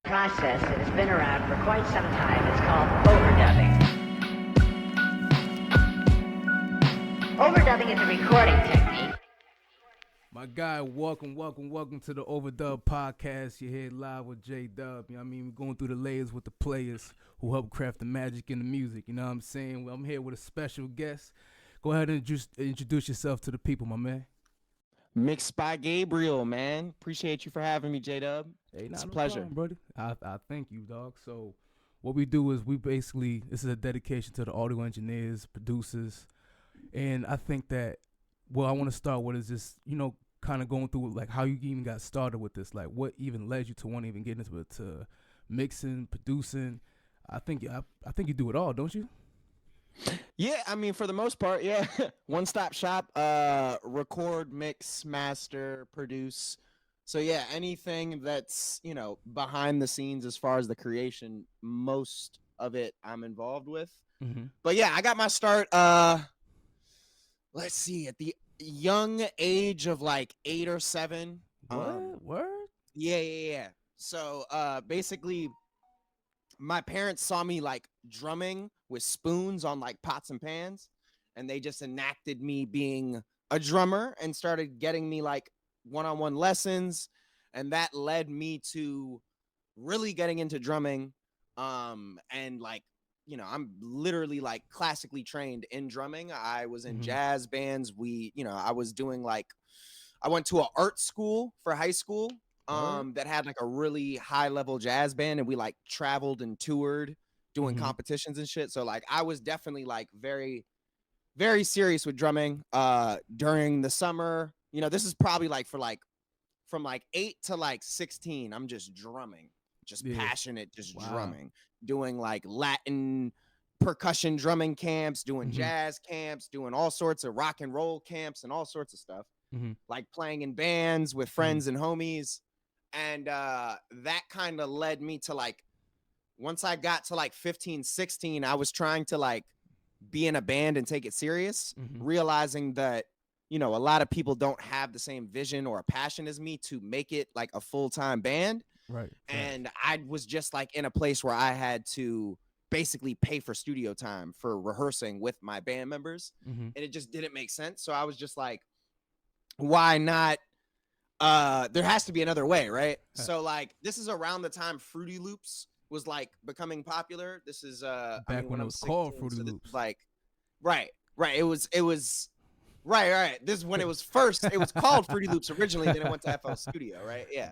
process that has been around for quite some time. It's called overdubbing. Overdubbing is a recording technique. My guy, welcome to the Overdub Podcast. You're here live with J-Dub. You know what I mean? We're going through the layers with the players who help craft the magic in the music. You know what I'm saying? Well, I'm here with a special guest. Go ahead and introduce yourself to the people, my man. Mixed by Gabriel, man. Appreciate you for having me, J-Dub. Hey, it's a pleasure. Problem, brother. I thank you, dog. So what we do is this is a dedication to the audio engineers, producers, and I think that what I want to start with is just, kind of going through like how you even got started with this, like what even led you to want to even get into it, to mixing, producing. I think you do it all, don't you? Yeah, I mean, for the most part, yeah. One-stop shop, record, mix, master, produce. So yeah, anything that's, behind the scenes as far as the creation, most of it I'm involved with. Mm-hmm. But yeah, I got my start, let's see, at the young age of like 8 or 7. Word? Yeah. So basically, my parents saw me like drumming with spoons on like pots and pans, and they just enacted me being a drummer and started getting me like one-on-one lessons, and that led me to really getting into drumming. And like, I'm literally like classically trained in drumming. I was in jazz bands. I was doing like, I went to an art school for high school that had like a really high level jazz band, and we like traveled and toured doing competitions and shit. So like I was definitely like very, very serious with drumming during the summer. This is probably like for like from like 8 to like 16, I'm just drumming, passionate, drumming, doing like Latin percussion drumming camps, doing jazz camps, doing all sorts of rock and roll camps and all sorts of stuff, like playing in bands with friends and homies. And that kind of led me to like, once I got to like 15, 16, I was trying to like be in a band and take it serious, realizing that, a lot of people don't have the same vision or passion as me to make it like a full-time band. Right. And I was just like in a place where I had to basically pay for studio time for rehearsing with my band members. And it just didn't make sense. So I was just like, why not? There has to be another way, right? So like, this is around the time Fruity Loops was like becoming popular. This is back when it was called Fruity Loops. Like, right. It was right. This is when it was first. It was called Fruity Loops originally. Then it went to FL Studio, right? Yeah.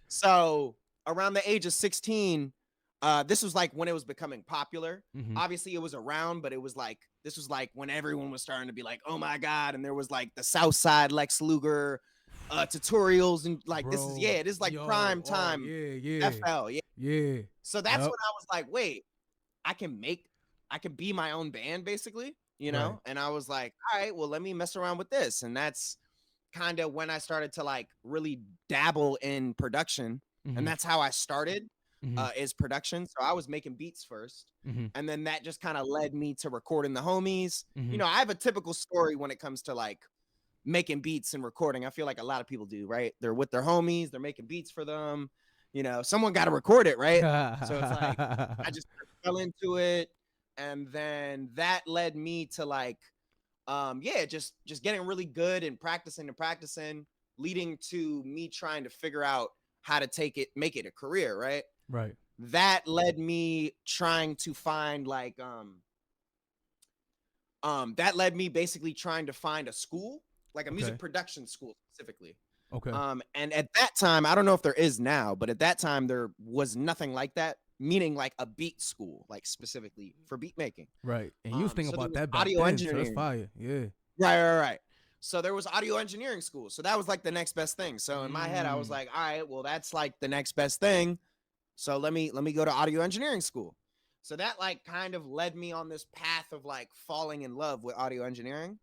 So around the age of 16, this was like when it was becoming popular. Obviously, it was around, but this was like when everyone was starting to be like, oh my God. And there was like the Southside Lex Luger tutorials, and like, Bro, it is like prime time. FL. Yeah. So that's when I was like, wait, I can be my own band, basically, Right. And I was like, all right, well, let me mess around with this. And that's kind of when I started to like really dabble in production. And that's how I started is production. So I was making beats first. And then that just kind of led me to recording the homies. I have a typical story when it comes to like making beats and recording. I feel like a lot of people do, right? They're with their homies, they're making beats for them. Someone got to record it, right? So it's like, I just fell into it. And then that led me to like, just getting really good and practicing, leading to me trying to figure out how to make it a career, right? Right. That led me trying to find like, that led me basically trying to find a school, like a music production school specifically. Okay. And at that time, I don't know if there is now, but at that time there was nothing like that, meaning like a beat school, like specifically for beat making. Right. And you was thinking about that back audio then, engineering. so that's fire. Yeah. Right. So there was audio engineering school. So that was like the next best thing. So in my head, I was like, all right, well, that's like the next best thing. So let me go to audio engineering school. So that like kind of led me on this path of like falling in love with audio engineering.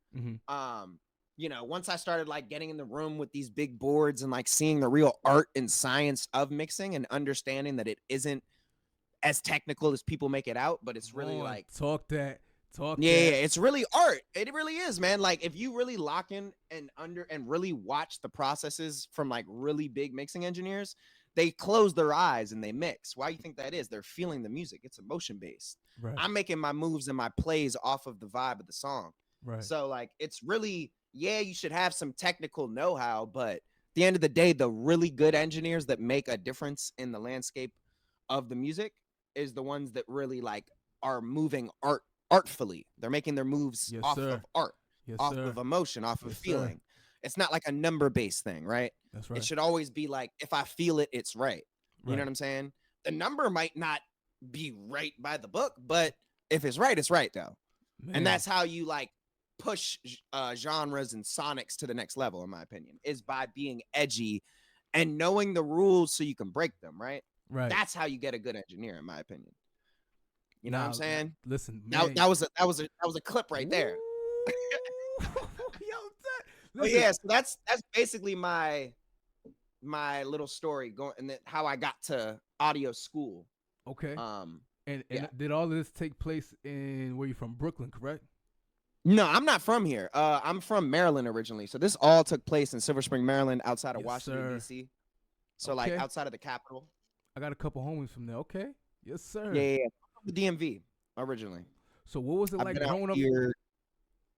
Once I started like getting in the room with these big boards and like seeing the real art and science of mixing and understanding that it isn't as technical as people make it out, but it's really like talk that. Yeah, it's really art. It really is, man. Like if you really lock in and really watch the processes from like really big mixing engineers, they close their eyes and they mix. Why do you think that is? They're feeling the music. It's emotion based. Right. I'm making my moves and my plays off of the vibe of the song. Right. So like, it's really, yeah, you should have some technical know-how, but at the end of the day, the really good engineers that make a difference in the landscape of the music is the ones that really like are moving artfully. They're making their moves Yes, off sir. of art, Yes, off sir. of emotion, off of Yes, sir. feeling. It's not like a number-based thing, right? That's right. It should always be like, if I feel it, it's right. You Right. know what I'm saying? The number might not be right by the book, but if it's right, it's right though. Man. And that's how you like push genres and sonics to the next level, in my opinion, is by being edgy and knowing the rules so you can break them, right? right. That's how you get a good engineer, in my opinion. You know what I'm saying? Listen, That was a clip right there. Yo, But yeah, so that's basically my little story going, and then how I got to audio school. Okay. And yeah. did all of this take place in where you from? Brooklyn, correct? No, I'm not from here. I'm from Maryland originally. So this all took place in Silver Spring, Maryland, outside of Yes, Washington, sir. D.C. So like Okay. outside of the capital. I got a couple homies from there. Okay. Yes, sir. Yeah. I'm from the DMV originally. So what was it I've like been out growing up? here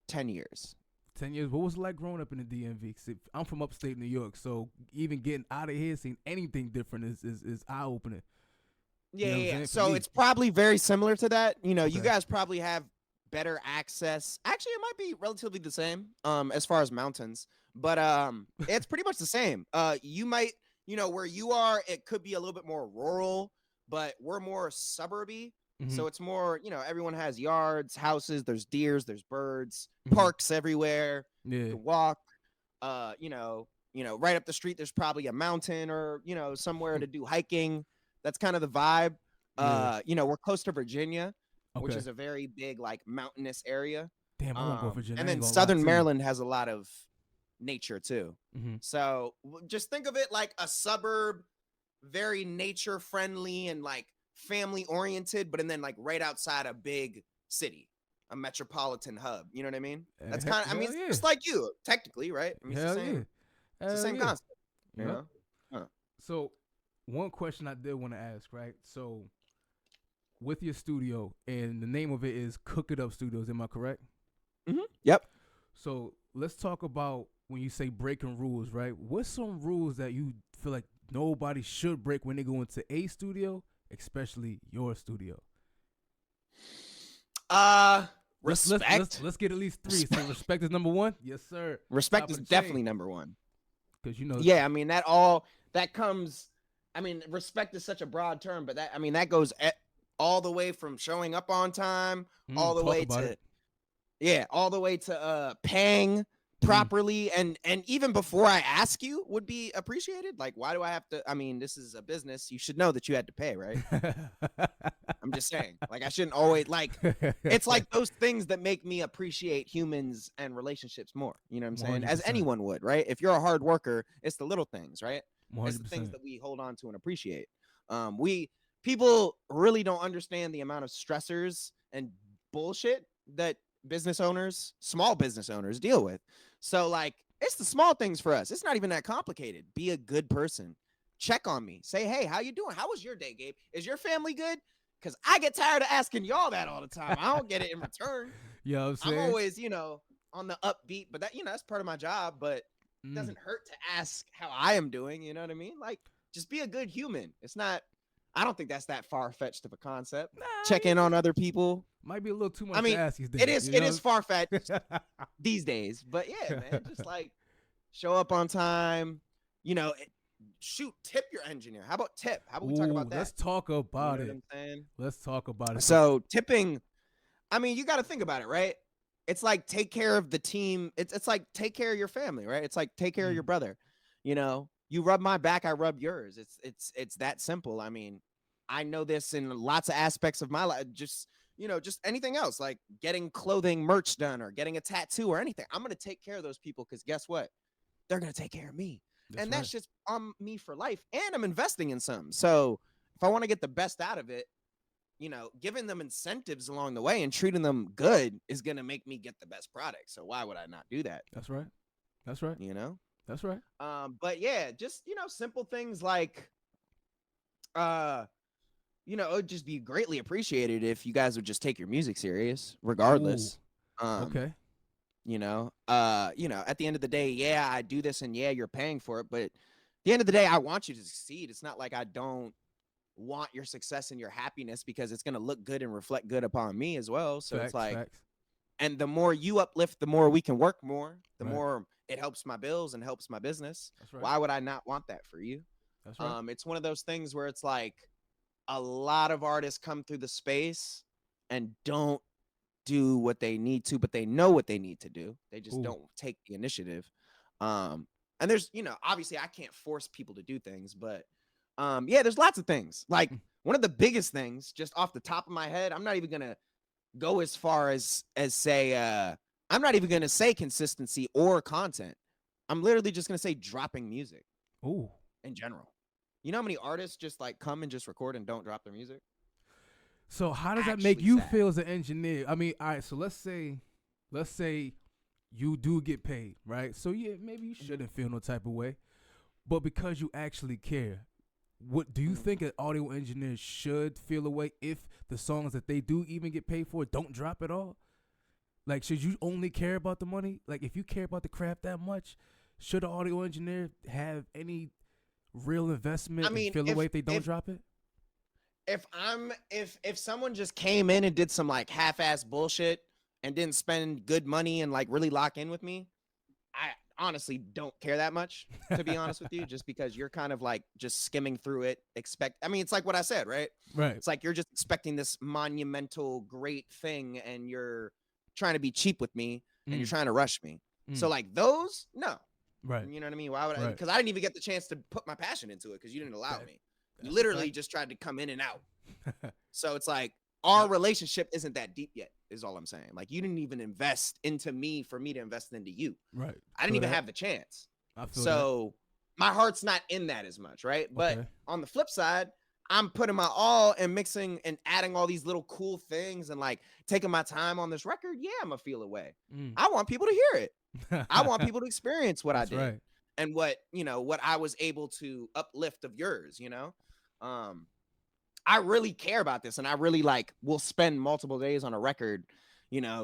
10 years. 10 years. What was it like growing up in the DMV? 'Cause I'm from upstate New York, so even getting out of here, seeing anything different is eye opening. Yeah, You know what I'm yeah. saying? For So me. it's probably very similar to that. You know, you Okay. guys probably have better access. Actually, it might be relatively the same as far as mountains, but it's pretty much the same. You might, you know, where you are, it could be a little bit more rural, but we're more suburby. Mhm. So it's more, you know, everyone has yards, houses, there's deers, there's birds, Mhm. parks everywhere. You Yeah. can walk. You know, right up the street, there's probably a mountain or, you know, somewhere to do hiking. That's kind of the vibe. Yeah. You know, we're close to Virginia, which Okay. is a very big, like, mountainous area. Damn, I won't go for Virginia. And I ain't then gonna lie Southern to you. Maryland has a lot of nature too. Mhm. So just think of it like a suburb, very nature friendly and like family oriented, but and then like right outside a big city, a metropolitan hub. You know what I mean? That's kind of, I mean, Hell it's yeah. just like you, technically, right? I mean, it's Hell the same, yeah. it's the Hell same yeah. concept. You Yep. know? So, one question I did want to ask, right? So, with your studio, and the name of it is Cook It Up Studios, am I correct? Yep. So, let's talk about when you say breaking rules, right? What's some rules that you feel like nobody should break when they go into a studio, especially your studio? Respect. Let's get at least 3. So, respect is number 1? Yes, sir. Respect Top is of the chain. definitely number one. Because, you know. Yeah, I mean, that comes, I mean, respect is such a broad term, but that goes all the way from showing up on time, all the talk way about to, it. yeah, all the way to paying properly, and even before I ask you would be appreciated. Like, why do I have to? I mean, this is a business. You should know that you had to pay, right? I'm just saying. Like, I shouldn't always like. It's like those things that make me appreciate humans and relationships more. You know what I'm saying? As 100%. anyone would, right? If you're a hard worker, it's the little things, right? 100%. It's the things that we hold on to and appreciate. People really don't understand the amount of stressors and bullshit that small business owners deal with. So like, it's the small things for us. It's not even that complicated. Be a good person. Check on me. Say, hey, how you doing? How was your day, Gabe? Is your family good? Because I get tired of asking y'all that all the time. I don't get it in return. You know what I'm saying? I'm always, you know, on the upbeat, but that, you know, that's part of my job, but it doesn't hurt to ask how I am doing. You know what I mean? Like, just be a good human. It's not, I don't think that's that far-fetched of a concept. Nah, Check in on other people. Might be a little too much I mean, to ask these days. it is far-fetched these days, but yeah, man, just like show up on time, you know, tip your engineer. How about tip? How about we talk about that? Let's talk about You know it. what I'm saying? Let's talk about it. So tipping, I mean, you got to think about it, right? It's like take care of the team. It's like take care of your family, right? It's like take care of your brother. You know, you rub my back, I rub yours. It's that simple. I mean, I know this in lots of aspects of my life. Just, you know, just anything else, like getting clothing merch done or getting a tattoo or anything. I'm going to take care of those people because guess what? They're going to take care of me. That's just on me for life. And I'm investing in some. So if I want to get the best out of it, you know, giving them incentives along the way and treating them good is going to make me get the best product. So why would I not do that? That's right. That's right. You know? That's right. But yeah, just, you know, simple things like It would just be greatly appreciated if you guys would just take your music serious, Ooh, regardless. okay. At the end of the day, yeah, I do this and yeah, you're paying for it, but at the end of the day, I want you to succeed. It's not like I don't want your success and your happiness, because it's going to look good and reflect good upon me as well. So it's like, Facts. and the more you uplift, the more we can work more, the Right. more it helps my bills and helps my business. That's right. Why would I not want that for you? That's right. It's one of those things where it's like a lot of artists come through the space and don't do what they need to, but they know what they need to do. They just Ooh. don't take the initiative. And there's, obviously I can't force people to do things, but yeah, there's lots of things. Like one of the biggest things, just off the top of my head, I'm not even gonna go as far as say I'm not even gonna say consistency or content. I'm literally just gonna say dropping music Ooh. in general. You know how many artists just like come and just record and don't drop their music? So how does that make Actually you sad. feel as an engineer? I mean, all right, so let's say you do get paid, right? So yeah, maybe you shouldn't feel no type of way. But because you actually care, what do you think an audio engineer should feel a way if the songs that they do even get paid for don't drop at all? Like, should you only care about the money? Like, if you care about the craft that much, should an audio engineer have any real investment I mean, and feel a way if they don't if drop it? if someone just came in and did some like half-ass bullshit and didn't spend good money and like really lock in with me, I honestly don't care that much, to be honest with you, just because you're kind of like just skimming through it. It's like what I said, right? Right. It's like you're just expecting this monumental great thing and you're trying to be cheap with me and you're trying to rush me. So like those, no. Right. You know what I mean? Why would I? Right. Because I didn't even get the chance to put my passion into it because you didn't allow That- me. that's You a literally fact. just tried to come in and out. So it's like our relationship isn't that deep yet, is all I'm saying. Like you didn't even invest into me for me to invest into you. Right. I didn't Feel even that. have the chance. I feel So my heart's not in that as much, right? But Okay. on the flip side, I'm putting my all and mixing and adding all these little cool things and like taking my time on this record. Yeah, I'm gonna feel away. that. I want people to hear it. I want people to experience what That's I did right. and what I was able to uplift of yours. I really care about this, and I really like will spend multiple days on a record,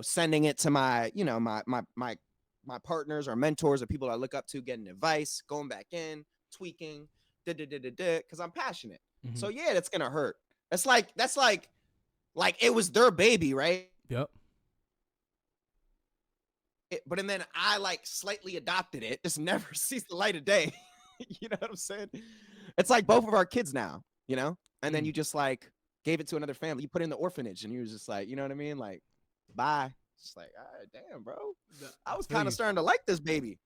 sending it to my my partners or mentors or people I look up to, getting advice, going back in, tweaking, because I'm passionate. Mhm. So yeah, that's gonna hurt. That's like it was their baby, right? Yep. But and then I like slightly adopted it. Just never sees the light of day. You know what I'm saying? It's like both of our kids now, and then you just like gave it to another family. You put it in the orphanage and you was just like, you know what I mean? Like, bye. It's like, all right, damn, bro. I was feel kind you. of starting to like this baby.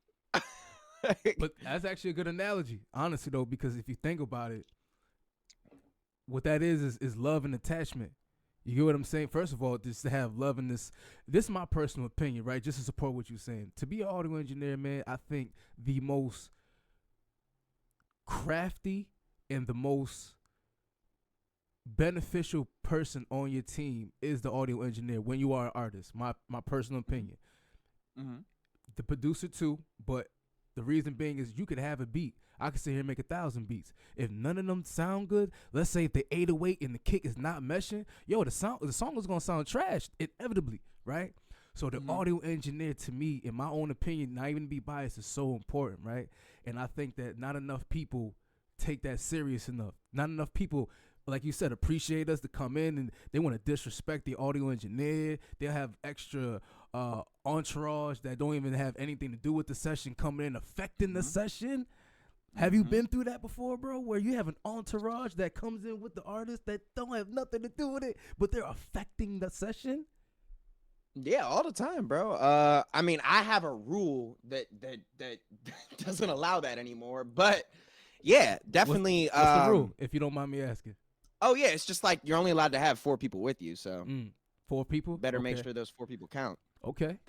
But that's actually a good analogy, honestly, though, because if you think about it, what that is love and attachment. You get what I'm saying? First of all, just to have love in this is my personal opinion, right? Just to support what you're saying. To be an audio engineer, man, I think the most crafty and the most beneficial person on your team is the audio engineer when you are an artist. My personal opinion. Mm-hmm. The producer too, but the reason being is you could have a beat. I could sit here and make 1,000 beats. If none of them sound good, let's say if the 808 and the kick is not meshing, the song is gonna sound trash inevitably, right? So the audio engineer, to me, in my own opinion, not even to be biased, is so important, right? And I think that not enough people take that serious enough. Not enough people, like you said, appreciate us to come in and they want to disrespect the audio engineer. They'll have extra entourage that don't even have anything to do with the session coming in, affecting the session. Have you been through that before, bro? Where you have an entourage that comes in with the artist that don't have nothing to do with it, but they're affecting the session? Yeah, all the time, bro. I mean, I have a rule that doesn't allow that anymore, but yeah, definitely. What's the rule, if you don't mind me asking? Oh yeah, it's just like you're only allowed to have 4 people with you, so 4 people? better make Okay. sure those 4 people count. Okay.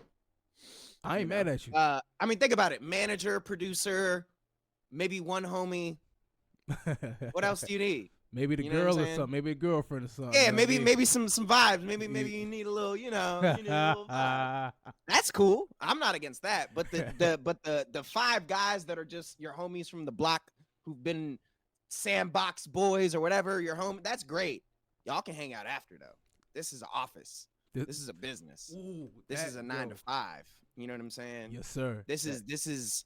I ain't mad at you. I mean, think about it: manager, producer, maybe one homie. What else do you need? Maybe the You know what girl I'm or saying? something. Maybe a girlfriend or something. Yeah, you know what I mean? maybe some vibes. Maybe you need a little, you need a little vibe. That's cool. I'm not against that. But the 5 guys that are just your homies from the block who've been Sandbox Boys or whatever, your home. That's great. Y'all can hang out after though. This is an office. This is a business. This is a 9 to 5. You know what I'm saying? Yes, sir. This is.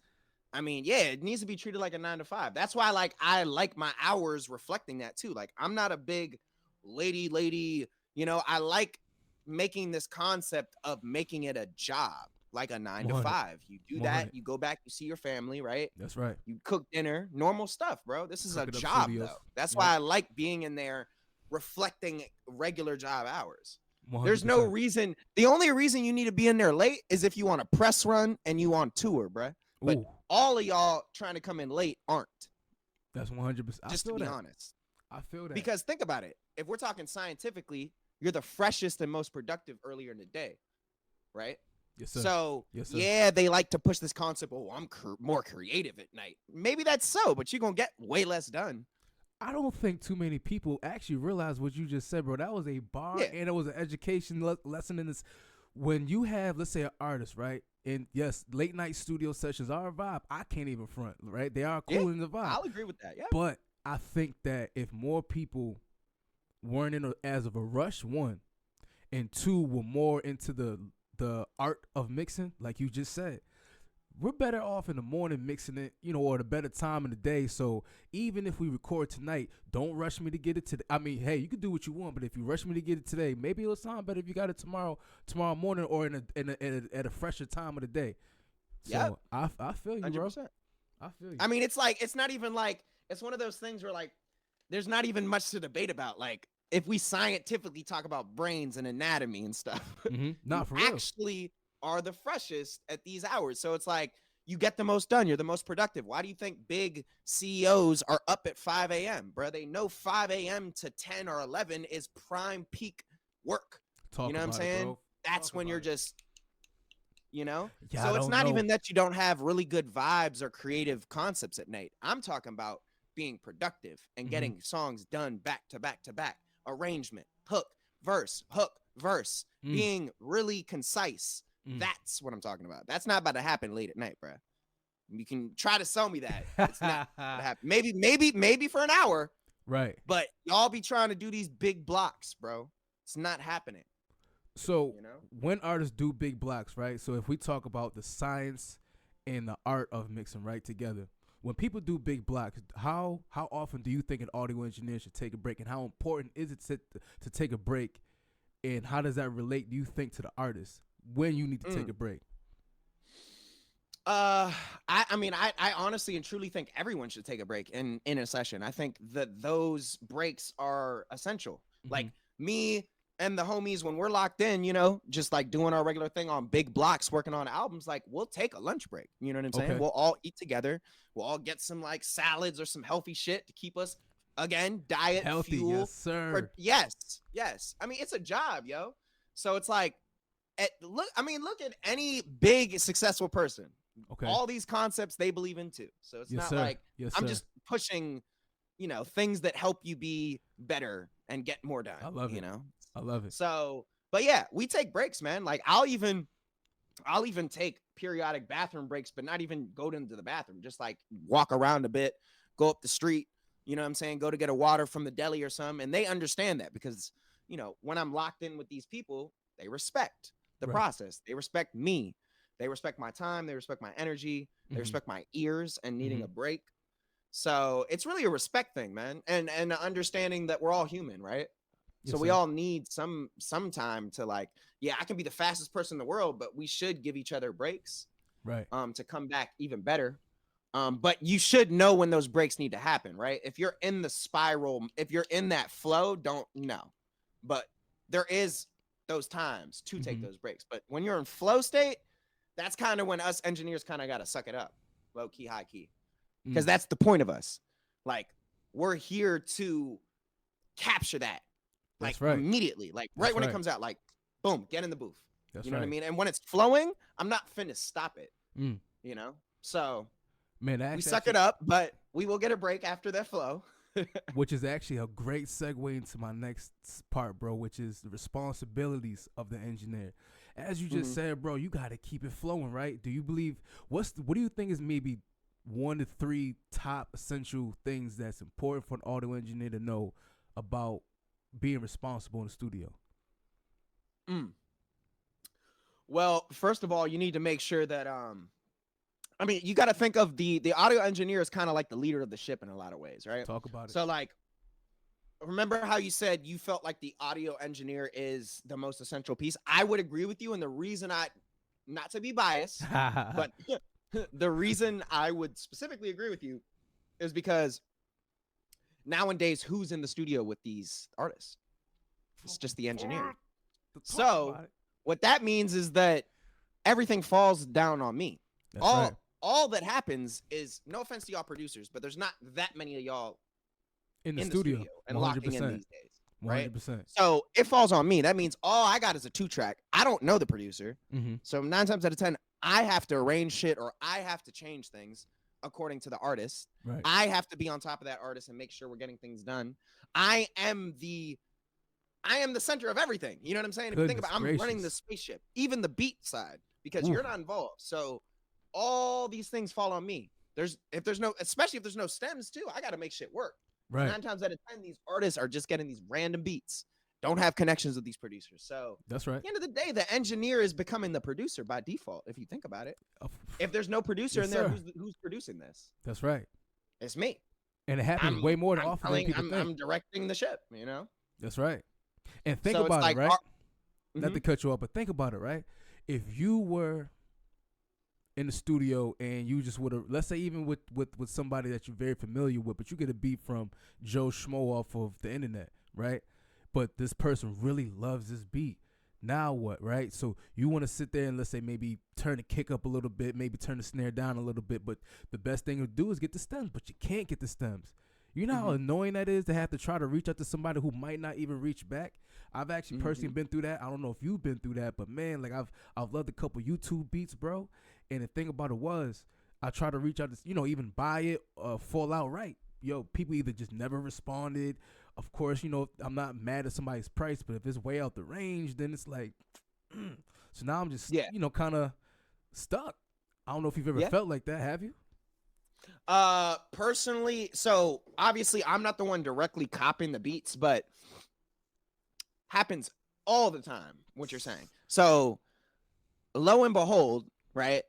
I mean, yeah, it needs to be treated like a 9 to 5. That's why, like, I like my hours reflecting that too. Like, I'm not a big lady. You know, I like making this concept of making it a job, like a 9 to 5. You do that, you go back, you see your family, right? That's right. You cook dinner, normal stuff, bro. This is a Cooking up job, studios. though. That's why I like being in there, reflecting regular job hours. 100%. There's no reason. The only reason you need to be in there late is if you want a press run and you on tour, bro. But all of y'all trying to come in late aren't. That's 100%. Just to be honest. I feel that. Because think about it. If we're talking scientifically, you're the freshest and most productive earlier in the day, right? Yes, sir. So, yes, sir. Yeah, they like to push this concept, oh, I'm more creative at night. Maybe that's so, but you're going to get way less done. I don't think too many people actually realize what you just said, bro. That was a bar and it was an education lesson in this. When you have, let's say, an artist, right? And yes, late night studio sessions are a vibe. I can't even front, right? They are cool in the vibe. I'll agree with that, yeah. But I think that if more people weren't in as of a rush, one, and two, were more into the art of mixing, like you just said, we're better off in the morning mixing it, you know, or the better time in the day. So even if we record tonight, don't rush me to get it today. I mean, hey, you can do what you want, but if you rush me to get it today, maybe it'll sound better if you got it tomorrow morning, or at a fresher time of the day. So I feel you, 100%. Bro. I feel you. I mean, it's like, it's not even like, it's one of those things where like, there's not even much to debate about. Like, if we scientifically talk about brains and anatomy and stuff, not for real. Actually are the freshest at these hours. So it's like, you get the most done. You're the most productive. Why do you think big CEOs are up at 5 a.m., bro? They know 5 a.m. to 10 or 11 is prime peak work. You know what I'm saying? That's when you're just, you know? Yeah, so it's not even that you don't have really good vibes or creative concepts at night. I'm talking about being productive and getting songs done back to back to back. Arrangement, hook, verse, being really concise. That's what I'm talking about. That's not about to happen late at night, bro. You can try to sell me that. It's not gonna happen. Maybe for an hour. Right. But y'all be trying to do these big blocks, bro. It's not happening. So when artists do big blocks, right? So if we talk about the science and the art of mixing right together, when people do big blocks, how often do you think an audio engineer should take a break, and how important is it to take a break, and how does that relate, do you think, to the artist when you need to take a break? I mean, I honestly and truly think everyone should take a break in a session. I think that those breaks are essential. Like me and the homies, when we're locked in, you know, just like doing our regular thing on big blocks, working on albums, like we'll take a lunch break. You know what I'm saying? We'll all eat together. We'll all get some like salads or some healthy shit to keep us, again, diet, healthy, fuel. yes, sir. Yes. I mean, it's a job, yo. So it's like, look at any big successful person. Okay. All these concepts they believe in too. So it's not like I'm just pushing, you know, things that help you be better and get more done. I love it. You know, I love it. So, but yeah, we take breaks, man. Like I'll even take periodic bathroom breaks, but not even go into the bathroom. Just like walk around a bit, go up the street. You know what I'm saying? Go to get a water from the deli or something. And they understand that because, you know, when I'm locked in with these people, they respect the process. They respect me. They respect my time. They respect my energy. They respect my ears and needing a break. So it's really a respect thing, man. And understanding that we're all human, right? So we all need some time to like, yeah, I can be the fastest person in the world, but we should give each other breaks, right? To come back even better. But you should know when those breaks need to happen, right? If you're in the spiral, if you're in that flow, don't know. But there is those times to take those breaks. But when you're in flow state, that's kind of when us engineers kind of got to suck it up, low key, high key, because that's the point of us. Like we're here to capture that, like immediately, like right when it comes out, like boom, get in the booth. You know what I mean? And when it's flowing, I'm not finna stop it. You know, so man, we suck it up, but we will get a break after that flow. Which is actually a great segue into my next part, bro, which is the responsibilities of the engineer. As you just said, bro, you got to keep it flowing, right? Do you believe what do you think is maybe 1 to 3 top essential things that's important for an audio engineer to know about being responsible in the studio? Well, first of all, you need to make sure that I mean, you got to think of the audio engineer as kind of like the leader of the ship in a lot of ways, right? Talk about it. So like, remember how you said you felt like the audio engineer is the most essential piece? I would agree with you, and the reason not to be biased, but the reason I would specifically agree with you is because nowadays, who's in the studio with these artists? It's just the engineer. So what that means is that everything falls down on me. That's All that happens is, no offense to y'all producers, but there's not that many of y'all in the studio and 100%. locking in these days. Right? 100%. So it falls on me. That means all I got is a 2-track. I don't know the producer. Mm-hmm. So 9 times out of 10, I have to arrange shit or I have to change things according to the artist. Right. I have to be on top of that artist and make sure we're getting things done. I am the center of everything. You know what I'm saying? If you think about it, I'm running the spaceship, even the beat side, because you're not involved. So all these things fall on me. Especially if there's no stems too, I got to make shit work. Right. 9 times out of 10, these artists are just getting these random beats, don't have connections with these producers. So that's right. At the end of the day, the engineer is becoming the producer by default. If you think about it, if there's no producer in there, who's producing this? That's right. It's me. And it happens way more often than people think. I'm directing the ship, you know? That's right. And think about it, right? Not to cut you off, but think about it, right? If you were in the studio and you just would have, let's say even with somebody that you're very familiar with, but you get a beat from Joe Schmo off of the internet, right? But this person really loves this beat. Now what, right? So you want to sit there and let's say maybe turn the kick up a little bit, maybe turn the snare down a little bit, but the best thing to do is get the stems, but you can't get the stems. You know how annoying that is to have to try to reach out to somebody who might not even reach back? I've actually personally been through that. I don't know if you've been through that, but man, like I've loved a couple YouTube beats, bro. And the thing about it was, I tried to reach out to, even buy it, fall out right. Yo, people either just never responded. Of course, I'm not mad at somebody's price, but if it's way out the range, then it's like, so now I'm just, kind of stuck. I don't know if you've ever felt like that. Have you? Personally, so obviously I'm not the one directly copying the beats, but happens all the time, what you're saying. So lo and behold, right,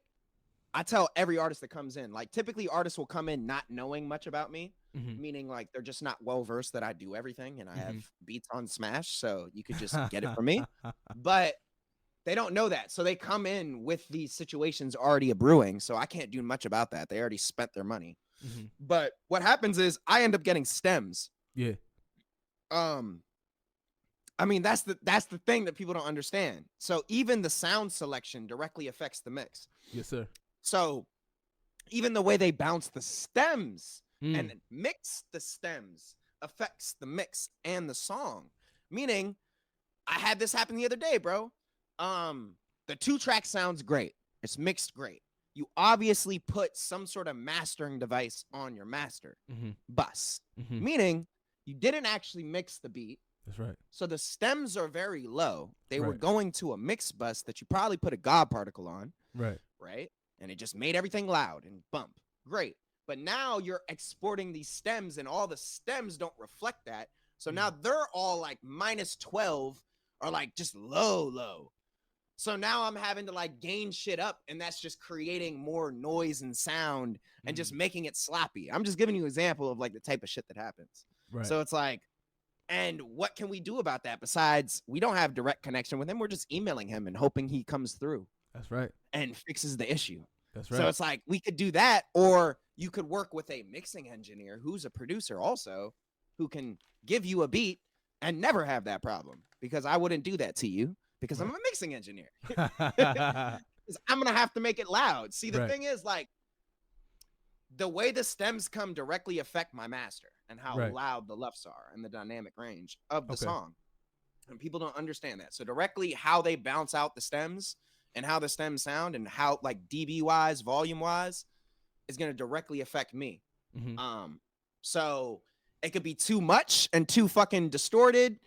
I tell every artist that comes in, like typically artists will come in not knowing much about me, meaning like they're just not well versed that I do everything and I have beats on Smash, so you could just get it from me. But they don't know that, so they come in with these situations already brewing, so I can't do much about that. They already spent their money. But what happens is I end up getting stems. Yeah. I mean, that's the thing that people don't understand. So even the sound selection directly affects the mix. Yes, sir. So even the way they bounce the stems and mix the stems affects the mix and the song. Meaning, I had this happen the other day, bro. The 2-track sounds great. It's mixed great. You obviously put some sort of mastering device on your master bus, meaning you didn't actually mix the beat. That's right. So the stems are very low. They were going to a mix bus that you probably put a God particle on. Right. Right. And it just made everything loud and bump. Great. But now you're exporting these stems and all the stems don't reflect that. So now they're all like -12 or like just low. So now I'm having to like gain shit up, and that's just creating more noise and sound and just making it sloppy. I'm just giving you an example of like the type of shit that happens. Right. So it's like, and what can we do about that besides we don't have direct connection with him? We're just emailing him and hoping he comes through. That's right. And fixes the issue. That's right. So it's like we could do that, or you could work with a mixing engineer who's a producer also, who can give you a beat and never have that problem, because I wouldn't do that to you because I'm a mixing engineer. I'm going to have to make it loud. See, the thing is, like, the way the stems come directly affect my master and how loud the LUFs are and the dynamic range of the song. And people don't understand that. So directly how they bounce out the stems and how the stems sound and how, like, dB wise, volume wise, is going to directly affect me. So it could be too much and too fucking distorted,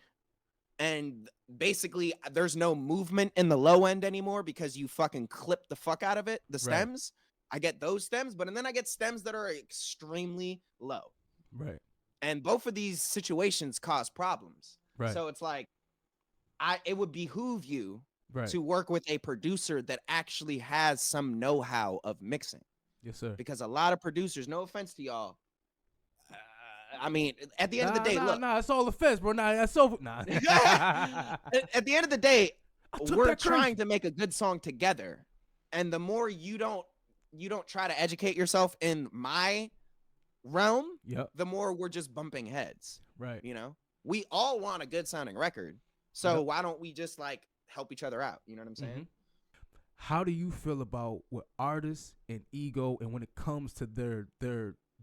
and basically there's no movement in the low end anymore because you fucking clip the fuck out of it, the stems. I get those stems, but and then I get stems that are extremely low. Right. And both of these situations cause problems. Right. So it's like it would behoove you Right. to work with a producer that actually has some know-how of mixing. Yes, sir. Because a lot of producers, no offense to y'all, I mean, at the end of the day, look. It's all offense, bro. Nah, that's so. Nah. At the end of the day, we're that crazy. trying to make a good song together. And the more you don't try to educate yourself in my realm, Yep. the more we're just bumping heads. Right. You know, we all want a good sounding record. So Yep. why don't we just like help each other out? You know what I'm saying? Mhm. How do you feel about what artists and ego, and when it comes to their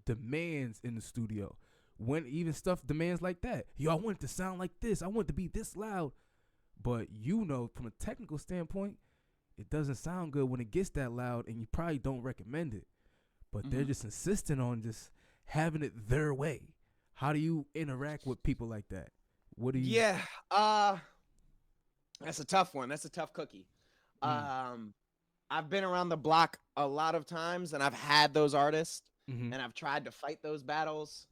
demands in the studio, when even stuff demands like that? Yo, I want it to sound like this. I want it to be this loud. But from a technical standpoint, it doesn't sound good when it gets that loud, and you probably don't recommend it. But they're just insisting on just having it their way. How do you interact with people like that? What do you? Yeah, that's a tough one. That's a tough cookie. I've been around the block a lot of times, and I've had those artists, Mhm. and I've tried to fight those battles,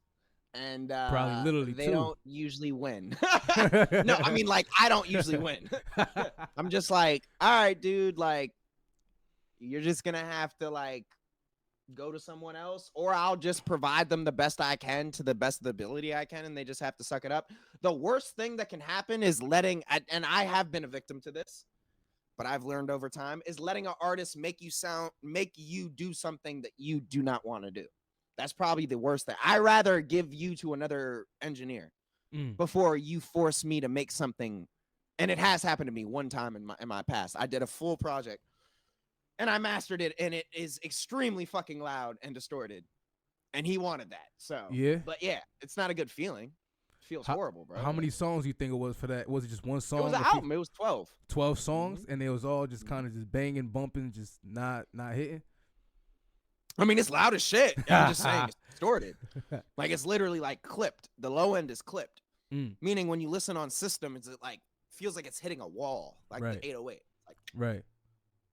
and Probably literally they too. don't usually win. No, I mean, like, I don't usually win. I'm just like, all right, dude, like, you're just gonna have to like go to someone else, or I'll just provide them the best I can to the best of the ability I can, and they just have to suck it up. The worst thing that can happen is and I have been a victim to this, but I've learned over time, is letting an artist make you do something that you do not want to do. That's probably the worst thing. I rather give you to another engineer before you force me to make something. And it has happened to me one time in my past. I did a full project and I mastered it, and it is extremely fucking loud and distorted. And he wanted that. So Yeah. But yeah, it's not a good feeling. It feels horrible, bro. How many songs do you think it was for that? Was it just one song? It was an album. It was 12. 12 songs, and they was all just kind of just banging, bumping, just not hitting. I mean, it's loud as shit. I'm just saying it's distorted. Like, it's literally like clipped. The low end is clipped. Meaning when you listen on system, it's like feels like it's hitting a wall, like Right. the 808. Like, Right.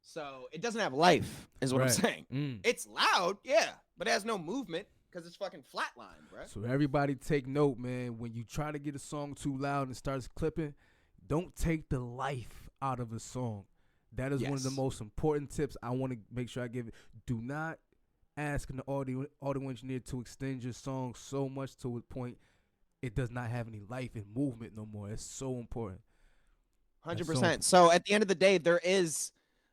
So it doesn't have life, is what I'm Right. saying. It's loud, yeah, but it has no movement because it's fucking flatlined, bro. So everybody take note, man. When you try to get a song too loud and it starts clipping, don't take the life out of a song. That is one of the Yes. most important tips I want to make sure I give it. Do not ask an audio engineer to extend your song so much to a point it does not have any life and movement no more. It's so important. 100%. So at the end of the day,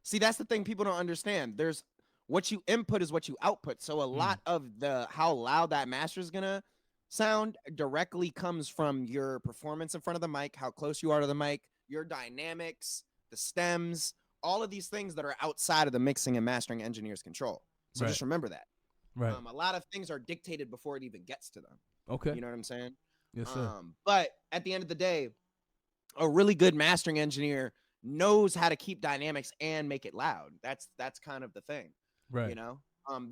see, that's the thing people don't understand. There's what you input is what you output. So a lot of how loud that master is gonna sound directly comes from your performance in front of the mic, how close you are to the mic, your dynamics, the stems, all of these things that are outside of the mixing and mastering engineer's control. So just remember that. Right. A lot of things are dictated before it even gets to them. Okay. You know what I'm saying? Yes, sir. But at the end of the day, a really good mastering engineer knows how to keep dynamics and make it loud. That's kind of the thing. Right. You know,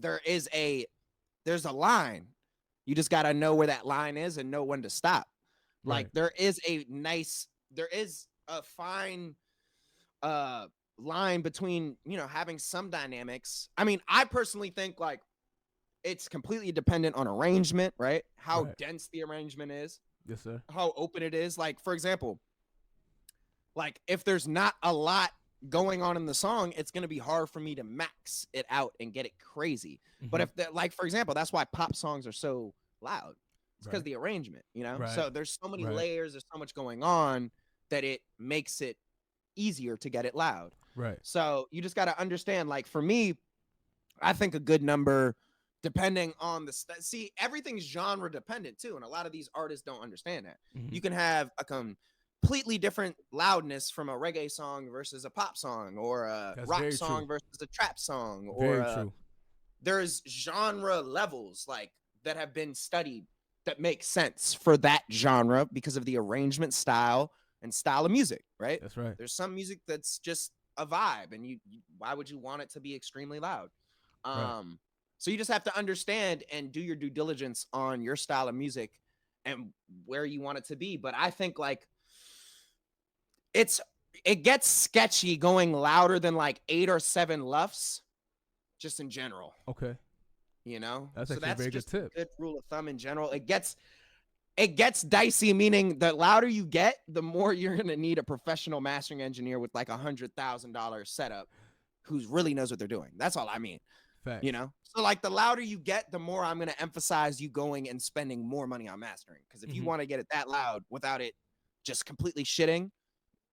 there's a line. You just got to know where that line is and know when to stop. Like there is a fine line between, having some dynamics. I mean, I personally think like it's completely dependent on arrangement, right? How dense the arrangement is. Yes, sir. How open it is. Like, for example, like if there's not a lot going on in the song, it's going to be hard for me to max it out and get it crazy. But if like, for example, that's why pop songs are so loud. It's because the arrangement, so there's so many layers, there's so much going on that it makes it easier to get it loud. Right. So you just got to understand, like for me, I think a good number, depending on see, everything's genre dependent too. And a lot of these artists don't understand that. You can have a completely different loudness from a reggae song versus a pop song, or a rock song versus a trap song, or there's genre levels like that have been studied that make sense for that genre because of the arrangement style and style of music, right? That's right. There's some music that's just a vibe, and you why would you want it to be extremely loud? So you just have to understand and do your due diligence on your style of music and where you want it to be. But I think like it gets sketchy going louder than like 8 or 7 luffs, just in general. Okay. You know, That's so actually a that's very good just tip. a good rule of thumb in general. It gets dicey, meaning the louder you get, the more you're gonna need a professional mastering engineer with like $100,000 setup who really knows what they're doing. That's all I mean. Facts. You know, so like the louder you get, the more I'm gonna emphasize you going and spending more money on mastering. Because if you want to get it that loud without it just completely shitting,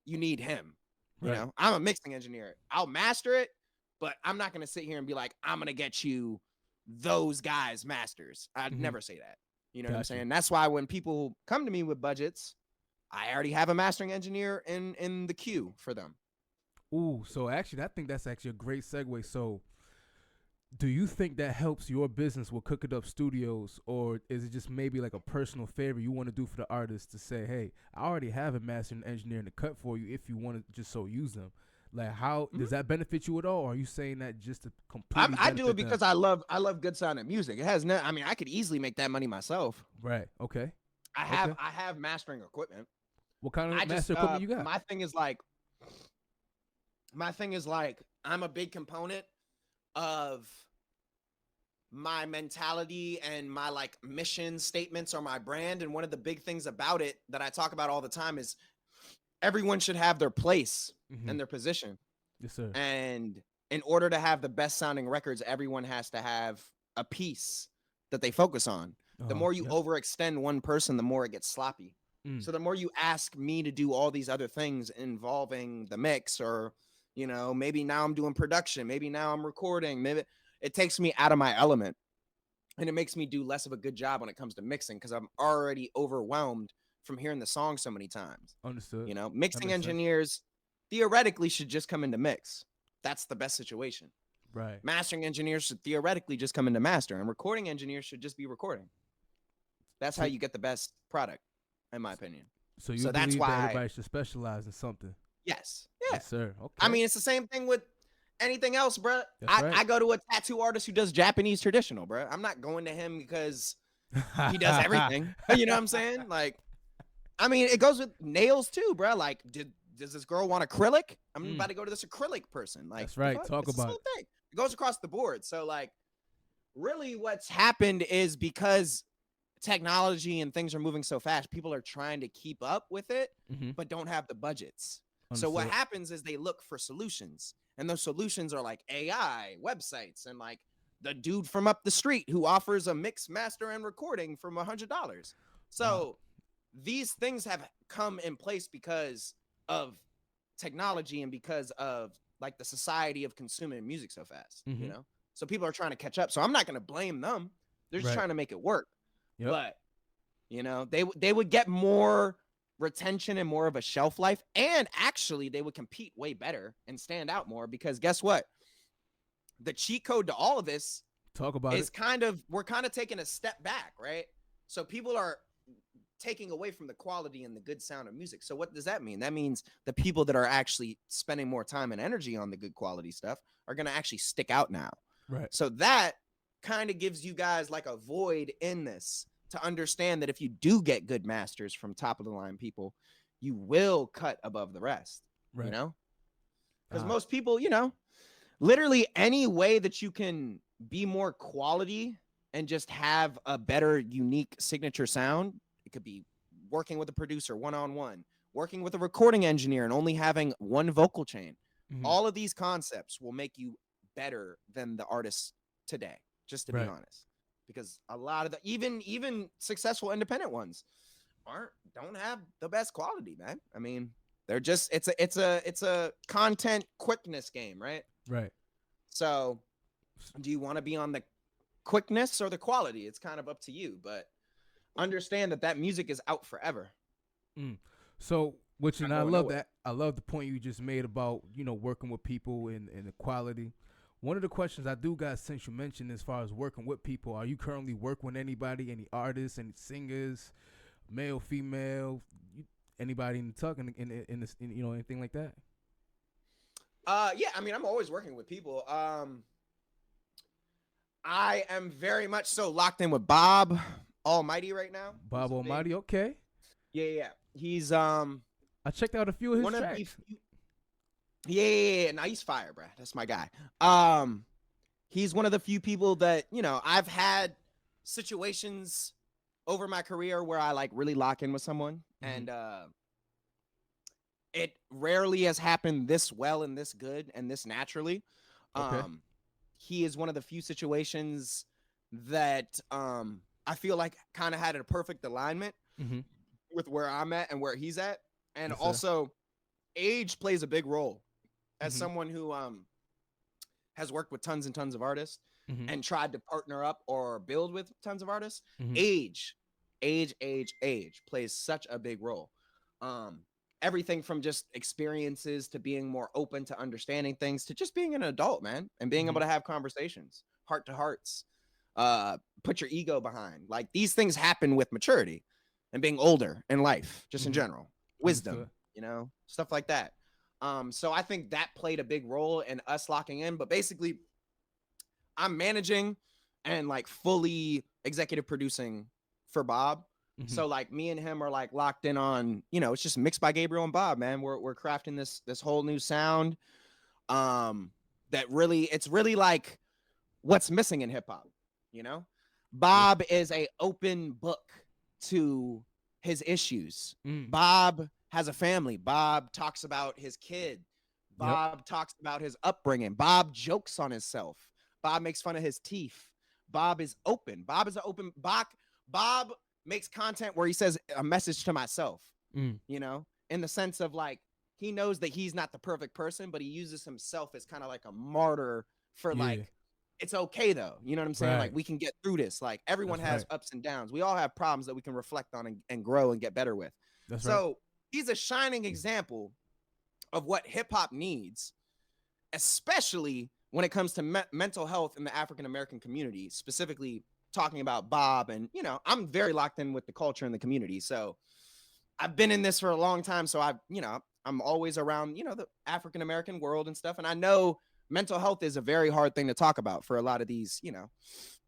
you need him. You Right. know, I'm a mixing engineer. I'll master it, but I'm not gonna sit here and be like, I'm gonna get you those guys masters. I'd never say that. You know what I'm Gotcha. saying? That's why when people come to me with budgets, I already have a mastering engineer in the queue for them. Ooh, so actually, I think that's actually a great segue. So, do you think that helps your business with Cook It Up Studios, or is it just maybe like a personal favor you want to do for the artist to say, hey, I already have a mastering engineer in the cut for you if you want to just so use them? Like, how does that benefit you at all? Or are you saying that just to completely I do it because them? I love good sounding music. It has no, I mean, I could easily make that money myself. Right. Okay. I have mastering equipment. What kind of master equipment you got? My thing is like I'm a big component of my mentality and my like mission statements or my brand. And one of the big things about it that I talk about all the time is everyone should have their place and their position. Yes, sir. And in order to have the best sounding records, everyone has to have a piece that they focus on. The more you overextend one person, the more it gets sloppy. So the more you ask me to do all these other things involving the mix, or, you know, maybe now I'm doing production, maybe now I'm recording, maybe it takes me out of my element, and it makes me do less of a good job when it comes to mixing because I'm already overwhelmed from hearing the song so many times. Understood. You know, mixing engineers theoretically should just come into mix. That's the best situation. Right. Mastering engineers should theoretically just come into master, and recording engineers should just be recording. That's how you get the best product, in my opinion. So you believe that everybody should specialize in something? Yes. Yeah. Yes, sir. Okay. I mean, it's the same thing with anything else, bro. I go to a tattoo artist who does Japanese traditional, bro. I'm not going to him because he does everything. You know what I'm saying? Like, I mean, it goes with nails too, bro. Like, does this girl want acrylic? I'm about to go to this acrylic person. Like, that's right. Talk about it. Thing. It goes across the board. So, like, really what's happened is because technology and things are moving so fast, people are trying to keep up with it, but don't have the budgets. Understood. So what happens is they look for solutions, and those solutions are like AI, websites, and like the dude from up the street who offers a mix, master, and recording from $100. So these things have come in place because of technology and because of like the society of consuming music so fast, you know? So people are trying to catch up. So I'm not going to blame them. They're just trying to make it work. Yep. But, you know, they would get more retention and more of a shelf life. And actually, they would compete way better and stand out more because guess what? The cheat code to all of this is we're kind of taking a step back, right? So people are taking away from the quality and the good sound of music. So what does that mean? That means the people that are actually spending more time and energy on the good quality stuff are going to actually stick out now. Right. So that kind of gives you guys like a void in this to understand that if you do get good masters from top of the line people, you will cut above the rest, you know? Because most people, you know, literally any way that you can be more quality and just have a better, unique signature sound. It could be working with a producer one-on-one, working with a recording engineer and only having one vocal chain. All of these concepts will make you better than the artists today, just to be honest. Because a lot of the even successful independent ones don't have the best quality, man. I mean, they're just it's a content quickness game, right? Right. So do you want to be on the quickness or the quality? It's kind of up to you, but understand that music is out forever. So, I love that. I love the point you just made about, you know, working with people and the quality. One of the questions I do got, since you mentioned as far as working with people, are you currently working with anybody, any artists, any singers, male, female, anybody in the talk in you know, anything like that? Yeah, I mean, I'm always working with people. I am very much so locked in with Bob Almighty right now. Bob Almighty, okay. Yeah. He's I checked out a few of his tracks. Yeah. Now he's fire, bro. That's my guy. he's one of the few people that, you know, I've had situations over my career where I like really lock in with someone, and it rarely has happened this well and this good and this naturally. Okay. He is one of the few situations that I feel like kind of had a perfect alignment Mm-hmm. with where I'm at and where he's at. And Yes, sir. also age plays a big role. As Mhm. someone who has worked with tons and tons of artists Mhm. and tried to partner up or build with tons of artists, Mhm. age plays such a big role. Everything from just experiences to being more open to understanding things to just being an adult, man, and being able to have conversations, heart to hearts, put your ego behind. Like, these things happen with maturity and being older in life, just in general, wisdom, Understood. you know, stuff like that. So I think that played a big role in us locking in. But basically, I'm managing and like fully executive producing for Bob. Mhm. So like me and him are like locked in on, you know, it's just mixed by Gabriel and Bob, man. We're crafting this whole new sound. That really, it's really like what's missing in hip hop, you know? Bob is a open book to his issues. Mm. Bob has a family. Bob talks about his kid. Bob talks about his upbringing. Bob jokes on himself. Bob makes fun of his teeth. Bob is open. Bob is an open Bob makes content where he says a message to myself, Mm. you know, in the sense of like, he knows that he's not the perfect person, but he uses himself as kind of like a martyr for like, it's okay though. You know what I'm saying? Right. Like, we can get through this. Like, everyone That's has right. ups and downs. We all have problems that we can reflect on and grow and get better with. That's right. So he's a shining example of what hip hop needs, especially when it comes to mental health in the African American community, specifically talking about Bob. And, you know, I'm very locked in with the culture and the community. So I've been in this for a long time. So I'm always around, you know, the African American world and stuff. And I know mental health is a very hard thing to talk about for a lot of these, you know,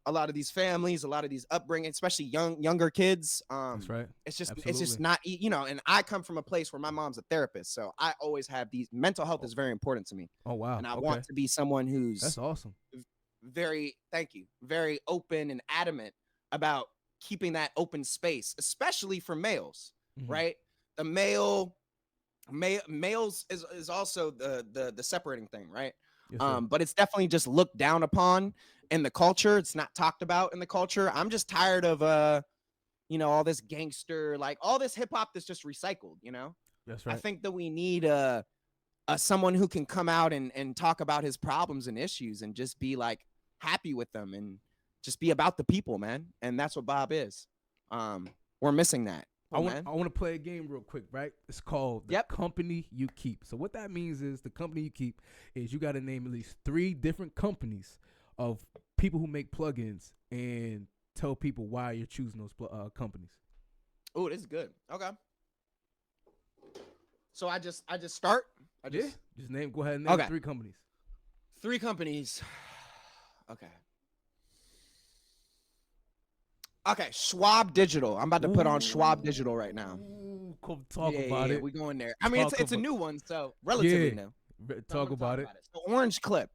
a lot of these families, a lot of these upbringing, especially younger kids. That's right. It's just Absolutely. not, you know, and I come from a place where my mom's a therapist. So I always have these, mental health is very important to me. Oh wow. And I Okay. want to be someone who's That's awesome. very open and adamant about keeping that open space, especially for males, right? The males is also the separating thing, right? Yes, sir. But it's definitely just looked down upon in the culture. It's not talked about in the culture. I'm just tired of you know, all this gangster, like all this hip hop that's just recycled, you know? That's right. I think that we need someone who can come out and talk about his problems and issues and just be like happy with them and just be about the people, man. And that's what Bob is. We're missing that. I want to play a game real quick, right? It's called The Company You Keep. So what that means is the company you keep is you got to name at least 3 different companies of people who make plugins and tell people why you're choosing those companies. Oh, this is good. Okay. So I just start. Just name. Go ahead and name 3 companies. 3 companies. Okay. Okay, Schwab Digital. I'm about to put on Schwab Digital right now. Come talk about it. We're going there. I mean, it's a new one, so relatively new. Talk about it. So Orange Clip,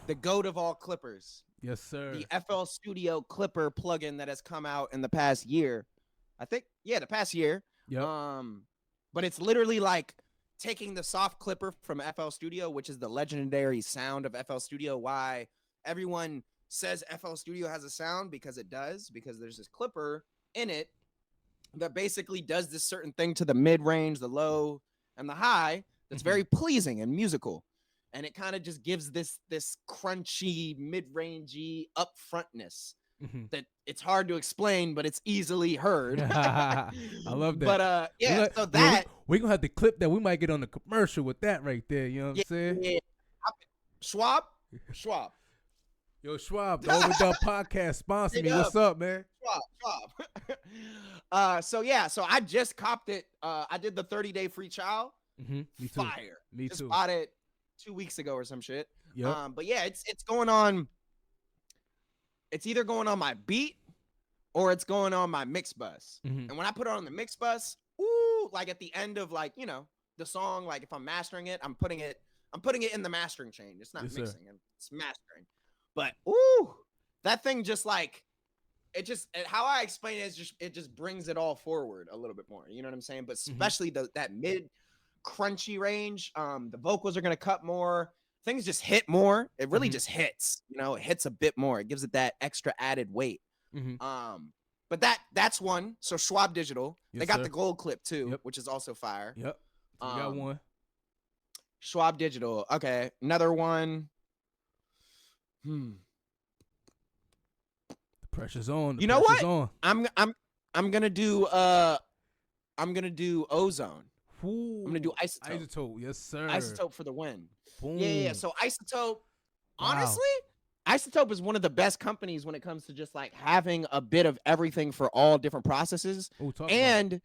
the GOAT of all clippers. Yes, sir. The FL Studio Clipper plugin that has come out in the past year. I think, the past year. Yep. But it's literally like taking the soft clipper from FL Studio, which is the legendary sound of FL Studio. Why everyone says FL Studio has a sound, because it does, because there's this clipper in it that basically does this certain thing to the mid-range, the low, and the high that's very pleasing and musical. And it kind of just gives this crunchy, mid-rangey upfrontness that it's hard to explain, but it's easily heard. I love that. But so that we're gonna have to clip that. We might get on the commercial with that right there. You know what I'm saying? Yeah. Schwab. Yo, Schwab, the Overdub Podcast sponsor me. What's up, man? Schwab. So I just copped it. I did the 30-day free trial. Me too. Fire. Me just too. Bought it 2 weeks ago or some shit. Yep. But yeah, it's going on. It's either going on my beat or it's going on my mix bus. And when I put it on the mix bus, like at the end of like, you know, the song, like if I'm mastering it, I'm putting it in the mastering chain. It's not mixing, it's mastering. But ooh, that thing just like how I explain it is it just brings it all forward a little bit more. You know what I'm saying? But especially that mid crunchy range, the vocals are gonna cut more. Things just hit more. It really just hits. You know, it hits a bit more. It gives it that extra added weight. But that's one. So Schwab Digital, they got the gold clip too, which is also fire. Yep. So we got one. Schwab Digital. Okay, another one. The pressure's on. You know what? On. I'm gonna do Ozone. Ooh, I'm gonna do Isotope. Isotope, yes sir. Isotope for the win. Boom. Yeah. So Isotope, honestly, Isotope is one of the best companies when it comes to just like having a bit of everything for all different processes. And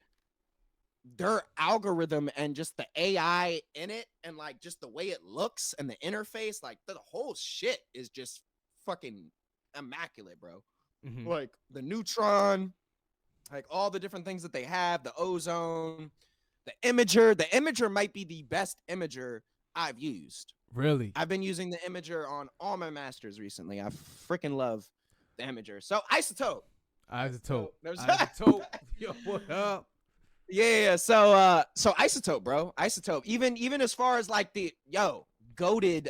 their algorithm and just the AI in it and like just the way it looks and the interface, like the whole shit is just fucking immaculate, bro. Like the Neutron, like all the different things that they have, the Ozone, the Imager might be the best Imager I've used. Really? I've been using the Imager on all my masters recently. I freaking love the Imager. So Isotope. Yo, what up? Yeah. So Isotope, bro. Isotope. Even as far as like the goated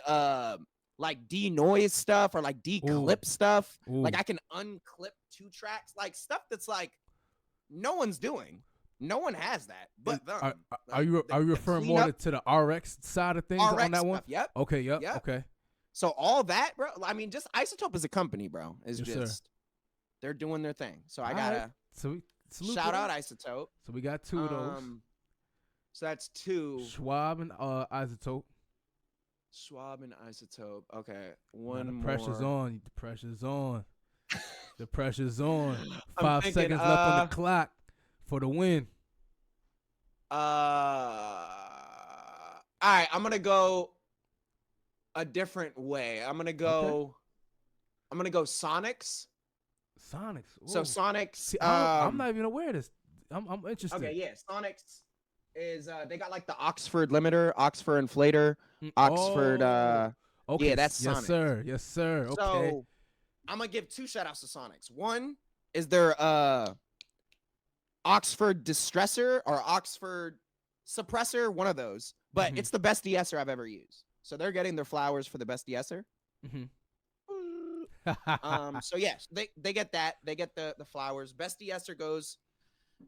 like de-noise stuff or like de-clip stuff. Like I can unclip 2 tracks, like stuff that's like no one's doing. No one has that but them. Are you referring more to the RX side of things RX on that one? Stuff, yep. Okay, yep. Okay. So all that, bro. I mean, just Isotope as a company, bro, is they're doing their thing. So I gotta shout out Isotope. So we got 2 of those. So that's 2. Schwab and Isotope. Schwab and Isotope. Okay, one the more. Pressure's on. The pressure's on. The pressure's on. 5 seconds left on the clock for the win. All right, I'm gonna go a different way. I'm gonna go Sonics. Sonics. Ooh. So Sonics. See, I'm not even aware of this. I'm interested. Okay, yeah. Sonics is they got like the Oxford limiter, Oxford inflator, Oxford. Okay. Yeah, that's Sonics. Yes, sir. Yes, sir. Okay. So I'm gonna give 2 shout outs to Sonics. One is their Oxford distressor or Oxford suppressor, one of those. But it's the best de-esser I've ever used. So they're getting their flowers for the best de-esser. So yes, they get that. They get the flowers. Best de-esser goes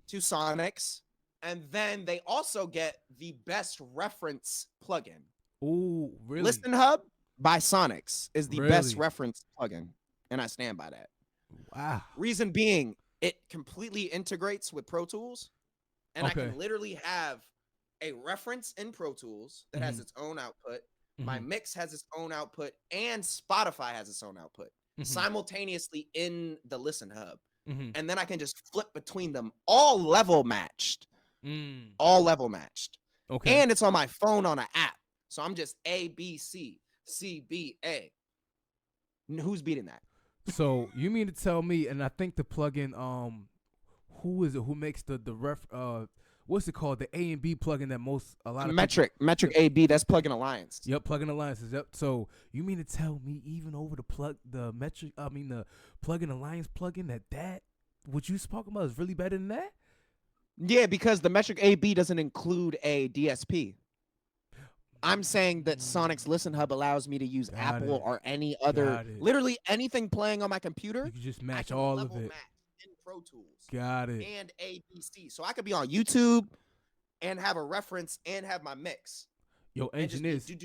to Sonics. And then they also get the best reference plugin. Ooh, really? Listen Hub by Sonics is the best reference plugin. And I stand by that. Wow. Reason being, it completely integrates with Pro Tools. And I can literally have a reference in Pro Tools that has its own output. My mix has its own output. And Spotify has its own output simultaneously in the Listen Hub. And then I can just flip between them, all level matched. All level matched. Okay. And it's on my phone on an app. So I'm just A, B, C, C, B, A. Who's beating that? So you mean to tell me, and I think the plugin, who is it? Who makes the what's it called? The A and B plugin that a lot of Metric AB. That's Plugin Alliance. Yep, Plugin Alliances. Yep. So you mean to tell me even over the Plugin Alliance plugin that what you talking about is really better than that? Yeah, because the Metric AB doesn't include a DSP. I'm saying that Sonic's Listen Hub allows me to use Apple or any other, literally anything playing on my computer. You can just match all of it. Match in Pro Tools. Got it. And ABC. So I could be on YouTube and have a reference and have my mix. Yo, engineers. He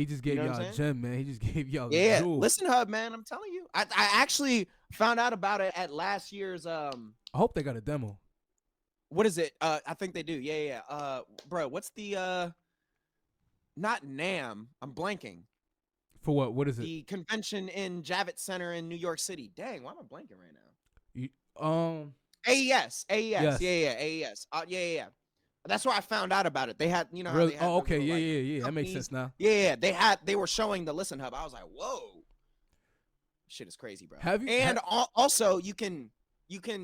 just gave y'all a gem, man. He just gave y'all a jewel. Listen Hub, man. I'm telling you. I actually found out about it at last year's. I hope they got a demo. What is it? I think they do. Yeah. Bro, what's the not NAMM. I'm blanking. For what? What is it? The convention in Javits Center in New York City. Dang, why am I blanking right now? AES. Yes. Yeah. AES. Yeah. That's where I found out about it. They had, you know. Really? How they had Yeah. That makes sense now. Yeah. They were showing the Listen Hub. I was like, whoa. Shit is crazy, bro. Also, you can.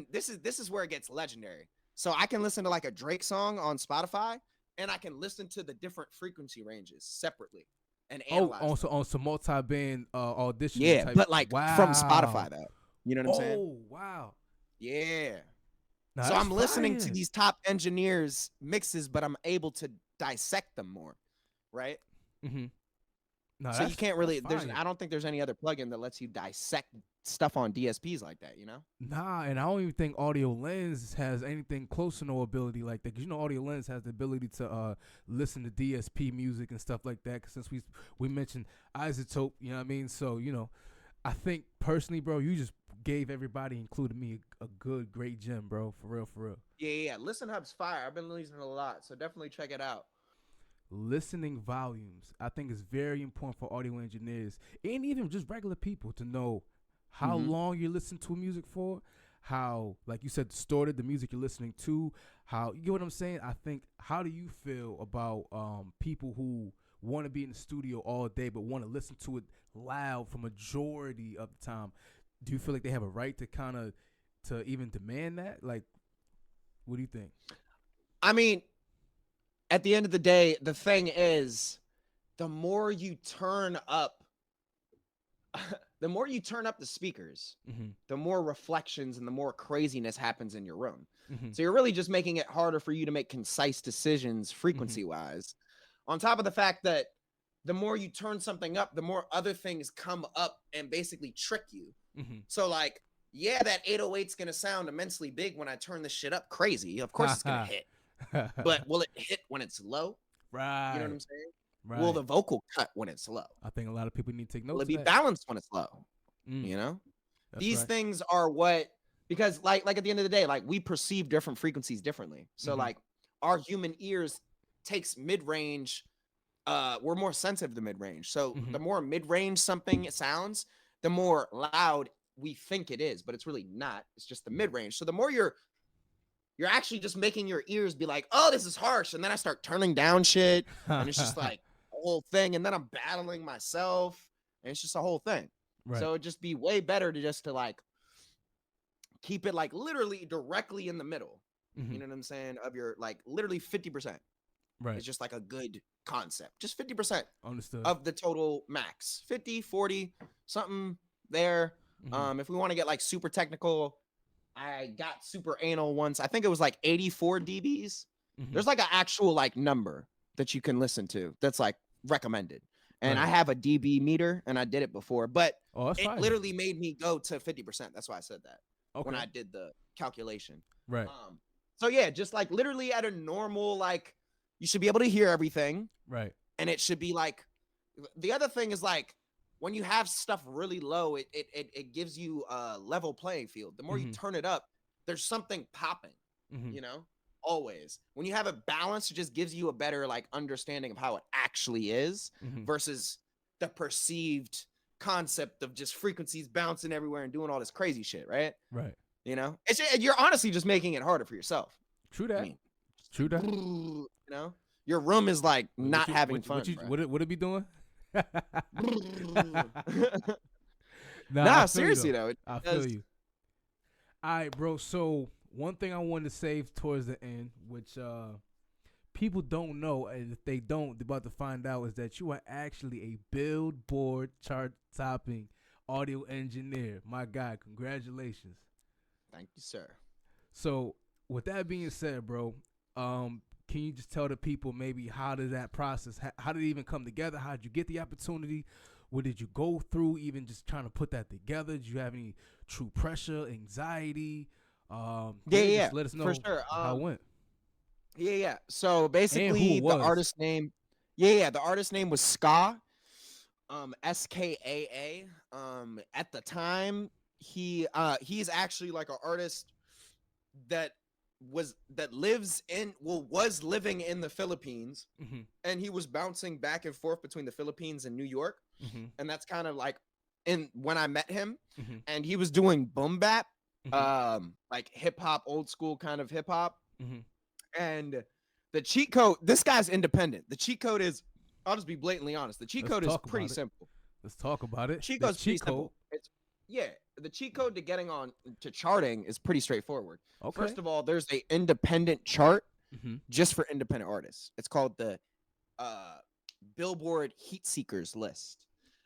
This is where it gets legendary. So I can listen to like a Drake song on Spotify. And I can listen to the different frequency ranges separately. and Oh, analyze also them. on some multi-band audition Yeah, type. but like from Wow. Spotify though. You know what I'm saying? Oh, wow. Yeah. Now So that's I'm listening to fire. these top engineers mixes, but I'm able to dissect them more, right? Mm-hmm. No, So you can't that's really fire. I don't think there's any other plugin that lets you dissect stuff on DSPs like that, you know? Nah, and I don't even think Audio Lens has anything close to no ability like that. Cause you know Audio Lens has the ability to listen to DSP music and stuff like that. 'Cause since we mentioned Isotope, you know what I mean. So I think personally, bro, you just gave everybody, including me, a great gem, bro. For real, for real. Yeah. Listen Hub's fire. I've been listening a lot, so definitely check it out. Listening volumes, I think, is very important for audio engineers and even just regular people to know how long you're listening to music for, how, like you said, distorted the music you're listening to, how, you get what I'm saying? I think, how do you feel about people who want to be in the studio all day but want to listen to it loud for majority of the time? Do you feel like they have a right to even demand that? Like, what do you think? I mean, at the end of the day, the thing is, the more you turn up the speakers, the more reflections and the more craziness happens in your room. So you're really just making it harder for you to make concise decisions frequency wise. On top of the fact that the more you turn something up, the more other things come up and basically trick you. So like, yeah, that 808's going to sound immensely big when I turn this shit up crazy. Of course it's going to hit. But will it hit when it's low? Right. You know what I'm saying? Right. Will the vocal cut when it's low? I think a lot of people need to take notes. Will it of be that. balanced when it's low? You know? These things are what, because like at the end of the day, like we perceive different frequencies differently. So like our human ears takes mid-range, we're more sensitive to mid-range. So the more mid-range something sounds, the more loud we think it is, but it's really not. It's just the mid-range. So the more you're actually just making your ears be like, oh, this is harsh. And then I start turning down shit. And it's just like a whole thing. And then I'm battling myself. And it's just a whole thing. Right. So it'd just be way better to like keep it like literally directly in the middle. You know what I'm saying? Of your like literally 50%. Right. It's just like a good concept. Just 50% Understood. of the total max. 50, 40, something there. If we want to get like super technical, I got super anal once. I think it was like 84 dBs. There's like an actual like number that you can listen to that's like recommended. And I have a dB meter and I did it before, but it literally made me go to 50%. That's why I said that when I did the calculation. Right. So yeah, just like literally at a normal, like you should be able to hear everything. Right. And it should be like, the other thing is like, when you have stuff really low, it gives you a level playing field. The more you turn it up, there's something popping, you know, always. When you have it balanced, it just gives you a better like understanding of how it actually is versus the perceived concept of just frequencies bouncing everywhere and doing all this crazy shit, right? Right. You know, you're honestly just making it harder for yourself. True that. I mean, true that. You know, your room is like not having fun. What it be doing? Nah, seriously though. I feel you. All right, bro. So one thing I wanted to save towards the end, which people don't know, and if they don't, they're about to find out, is that you are actually a Billboard chart-topping audio engineer. My guy, congratulations. Thank you, sir. So with that being said, bro, can you just tell the people maybe how did that process, how did it even come together? How did you get the opportunity? What did you go through even just trying to put that together? Did you have any true pressure, anxiety? Yeah, just let us know for sure. how it went. Yeah. So basically the artist name, the artist name was Ska, SKAA. At the time, he's actually like an artist that was living in the Philippines, and he was bouncing back and forth between the Philippines and New York, and that's kind of like when I met him, and he was doing boom bap, like hip hop, old school kind of hip hop, and the cheat code. This guy's independent. The cheat code is, I'll just be blatantly honest. The cheat code is pretty simple. Let's talk about it. Cheat code's pretty simple. The cheat code to getting on to charting is pretty straightforward. Okay. First of all, there's a independent chart just for independent artists. It's called the Billboard Heat Seekers list.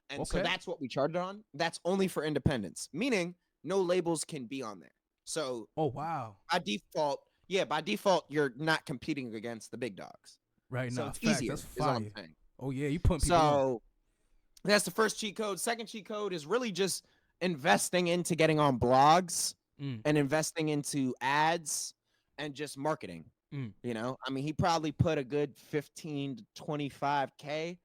And so Okay. that's what we charted on. That's only for independents, meaning no labels can be on there. So Oh wow. by default, you're not competing against the big dogs. Right So now, it's facts. easier, That's is all I'm fire. saying. Oh yeah, you putting people on. So that's the first cheat code. Second cheat code is really just investing into getting on blogs Mm, and investing into ads and just marketing. mm. You know, I mean, he probably put a good 15 to 25K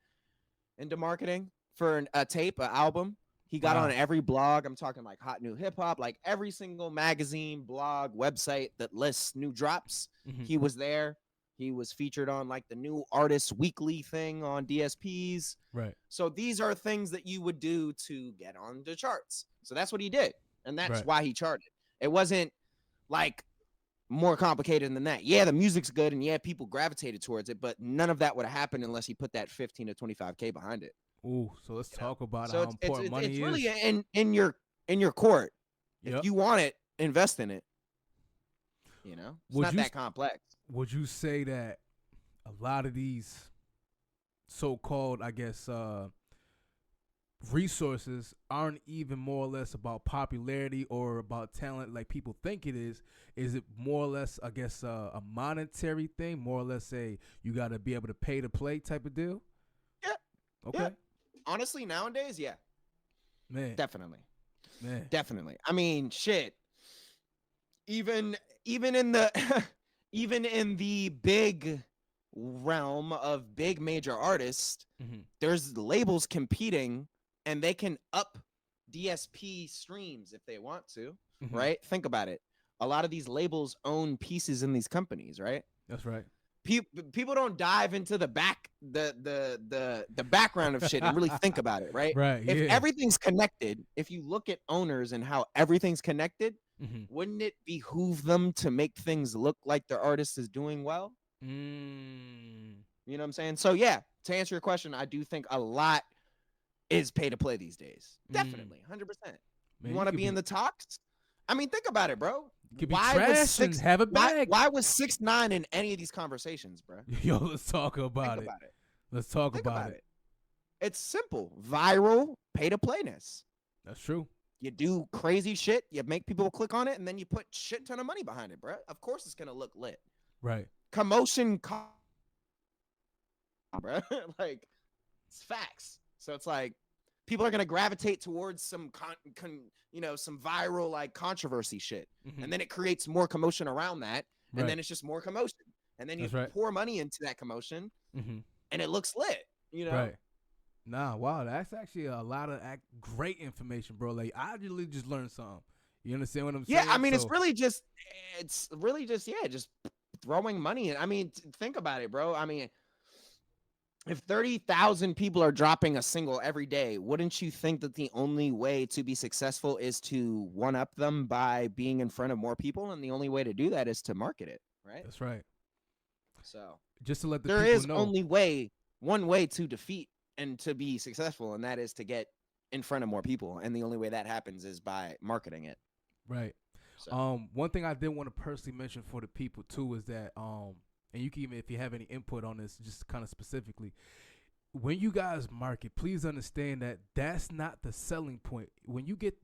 into marketing for a tape, an album. He got on Wow. every blog. I'm talking like Hot New Hip Hop, like every single magazine, blog, website that lists new drops. Mm-hmm. He was there. He was featured on like the new artist weekly thing on DSPs. Right. So these are things that you would do to get on the charts. So that's what he did. And that's Right. why he charted. It wasn't like more complicated than that. Yeah, the music's good and yeah, people gravitated towards it, but none of that would have happened unless he put that 15 to 25K behind it. Ooh, so let's You know? talk about So how important money it's is. really in your court. Yep. If you want it, invest in it. You know, it's Would not you- that complex. Would you say that a lot of these so-called, I guess, resources aren't even more or less about popularity or about talent like people think it is? Is it more or less, I guess, a monetary thing? More or less, say you got to be able to pay to play type of deal? Yeah. Okay. Yeah. Honestly, nowadays, yeah, Man. definitely. Man. Definitely. I mean, shit. Even in the even in the big realm of big major artists, Mm-hmm. there's labels competing and they can up DSP streams if they want to, Mm-hmm. right? Think about it. A lot of these labels own pieces in these companies, right? That's right. People don't dive into the background of shit and really think about it, right? Right. If Yeah. everything's connected, if you look at owners and how everything's connected, Mm-hmm. wouldn't it behoove them to make things look like their artist is doing well? Mm. You know what I'm saying? So yeah, to answer your question, I do think a lot is pay to play these days. Definitely, 100%. Man, You want to could be in the talks? I mean, think about it, bro. could be Why trash was and have a bag. why was 6ix9ine in any of these conversations, bro? Yo, let's talk about Think it. about it. Let's talk Think about it. It's simple. Viral, pay to playness. That's true. You do crazy shit, you make people click on it, and then you put shit ton of money behind it, bro. Of course it's gonna look lit. Right. Commotion, bro. Like, it's facts. So it's like people are gonna gravitate towards some some viral like controversy shit, Mhm. and then it creates more commotion around that, Right. and then it's just more commotion, and then you That's right. pour money into that commotion, Mm-hmm. and it looks lit. You know, Right. Nah, wow, that's actually a lot of great information, bro. Like, I really just learned something. You understand what I'm saying? Yeah, I mean, So, it's really just just throwing money in. I mean, think about it, bro. I mean, if 30,000 people are dropping a single every day, wouldn't you think that the only way to be successful is to one up them by being in front of more people? And the only way to do that is to market it, right? that's right. So Just to let the there people is know. only one way to defeat and to be successful, and that is to get in front of more people. And the only way that happens is by marketing it. Right. So. One thing I did want to personally mention for the people too is that and you can even, if you have any input on this, just kind of specifically, when you guys market, please understand that that's not the selling point. When you get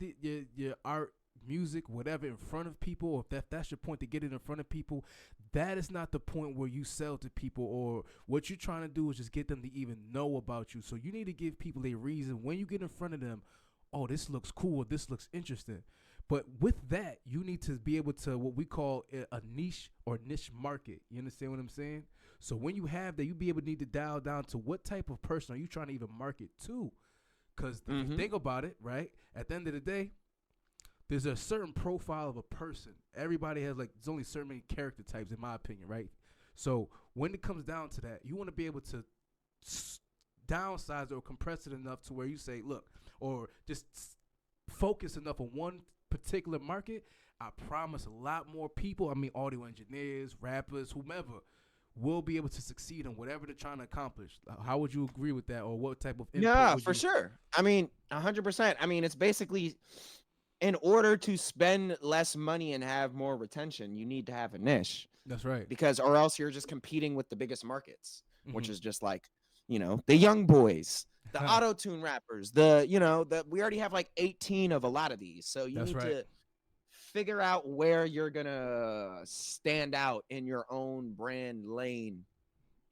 your art, music, whatever in front of people, or if that's your point to get it in front of people, that is not the point where you sell to people, or what you're trying to do is just get them to even know about you. So you need to give people a reason when you get in front of them, oh, this looks cool, this looks interesting. But with that, you need to be able to what we call a niche or niche market. You understand what I'm saying? So when you have that, you be able to need to dial down to what type of person are you trying to even market to? Because if you think about it, right, at the end of the day, there's a certain profile of a person. Everybody has, like, there's only certain many character types, in my opinion, right? So when it comes down to that, you want to be able to downsize or compress it enough to where you say, look, or just focus enough on one particular market. I promise a lot more people, I mean audio engineers, rappers, whomever, will be able to succeed in whatever they're trying to accomplish. How would you agree with that, or what type of input Yeah, would for you? sure. I mean, 100%. I mean, it's basically in order to spend less money and have more retention, you need to have a niche, That's right. because or else you're just competing with the biggest markets, which Mhm. is just like, the young boys, the auto-tune rappers, we already have like 18 of a lot of these. So you That's need right. to figure out where you're gonna stand out in your own brand lane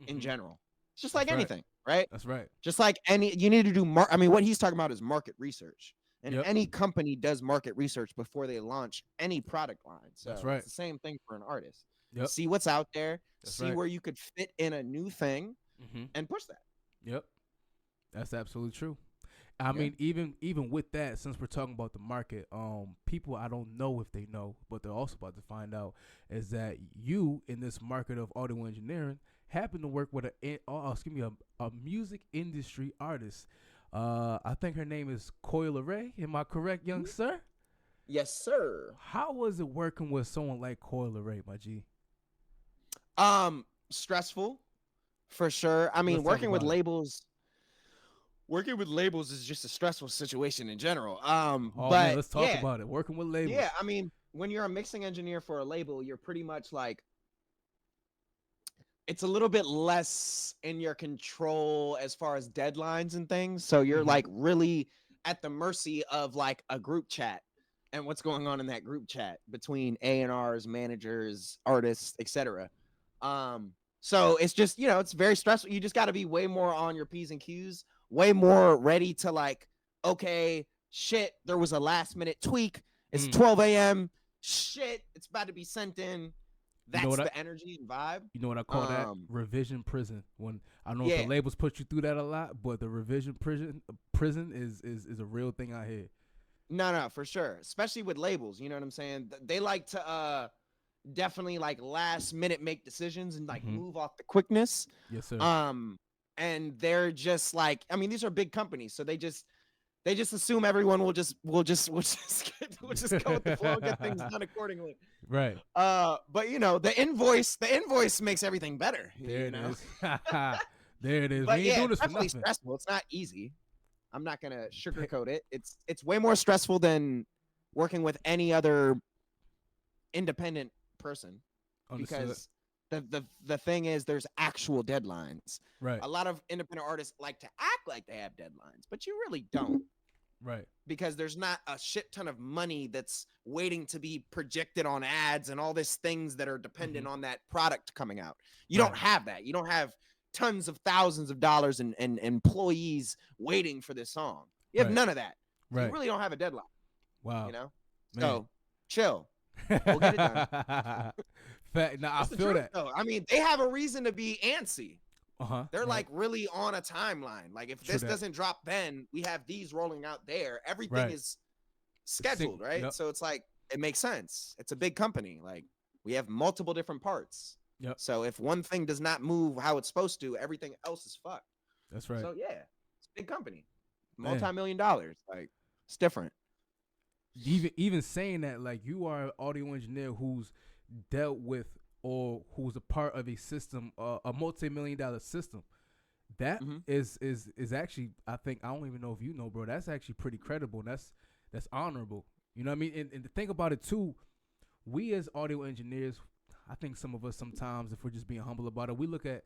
in Mhm. general. It's just That's like right. anything, right? That's right. Just like you need to do what he's talking about is market research. And Yep. any company does market research before they launch any product line. So That's right. it's the same thing for an artist. Yep. See what's out there, That's see right. where you could fit in a new thing Mhm. and push that. Yep. That's absolutely true. I Yeah. mean, even with that, since we're talking about the market, people I don't know if they know, but they're also about to find out, is that you in this market of audio engineering happen to work with a music industry artist. I think her name is Coi Leray. Am I correct, young sir? Yes, sir. How was it working with someone like Coi Leray, my G? Stressful for sure. I mean, Let's talk about it. Working with labels is just a stressful situation in general. Oh but man, let's talk about it. Working with labels. yeah, I mean, when you're a mixing engineer for a label, you're pretty much like, it's a little bit less in your control as far as deadlines and things. So you're Mhm. like really at the mercy of like a group chat and what's going on in that group chat between A&Rs, managers, artists, etc. So it's just, it's very stressful. You just got to be way more on your P's and Q's, way more ready to like, okay, shit, there was a last minute tweak. It's 12 a.m. Shit, it's about to be sent in. That's the energy and vibe. You know what I call that? Revision prison. When I don't know if the Yeah. labels put you through that a lot, but the revision prison is a real thing out here. No, for sure. Especially with labels, you know what I'm saying? They like to definitely like last minute make decisions and like move off the quickness. Yes, sir. And they're just like, I mean, these are big companies, so they just assume everyone will just go with the flow and get things done accordingly. Right. But the invoice makes everything better. There it is. There it is. But we ain't doing this for definitely nothing. stressful. It's not easy. I'm not gonna sugarcoat it. It's way more stressful than working with any other independent person. Understood. Because the thing is, there's actual deadlines. Right. A lot of independent artists like to act like they have deadlines, but you really don't. Right. Because there's not a shit ton of money that's waiting to be projected on ads and all these things that are dependent on that product coming out. You don't have that. You don't have tons of thousands of dollars and employees waiting for this song. You have none of that. So you really don't have a deadline. Wow. Man. So chill. We'll get it done. I feel that. Though. I mean, they have a reason to be antsy. They're Right. like really on a timeline. Like if this doesn't drop, then we have these rolling out there. Everything is scheduled, right? Yep. So it's like, it makes sense. It's a big company. Like we have multiple different parts. Yep. So if one thing does not move how it's supposed to, everything else is fucked. That's right. So yeah, it's a big company, multi-million dollars. Like it's different. Even saying that, like, you are an audio engineer who's dealt with or who's a part of a system, a multi-million-dollar system, that is actually, I think, I don't even know if you know, bro, that's actually pretty credible. That's honorable. You know what I mean? And to think about it too, we as audio engineers, I think some of us sometimes, if we're just being humble about it, we look at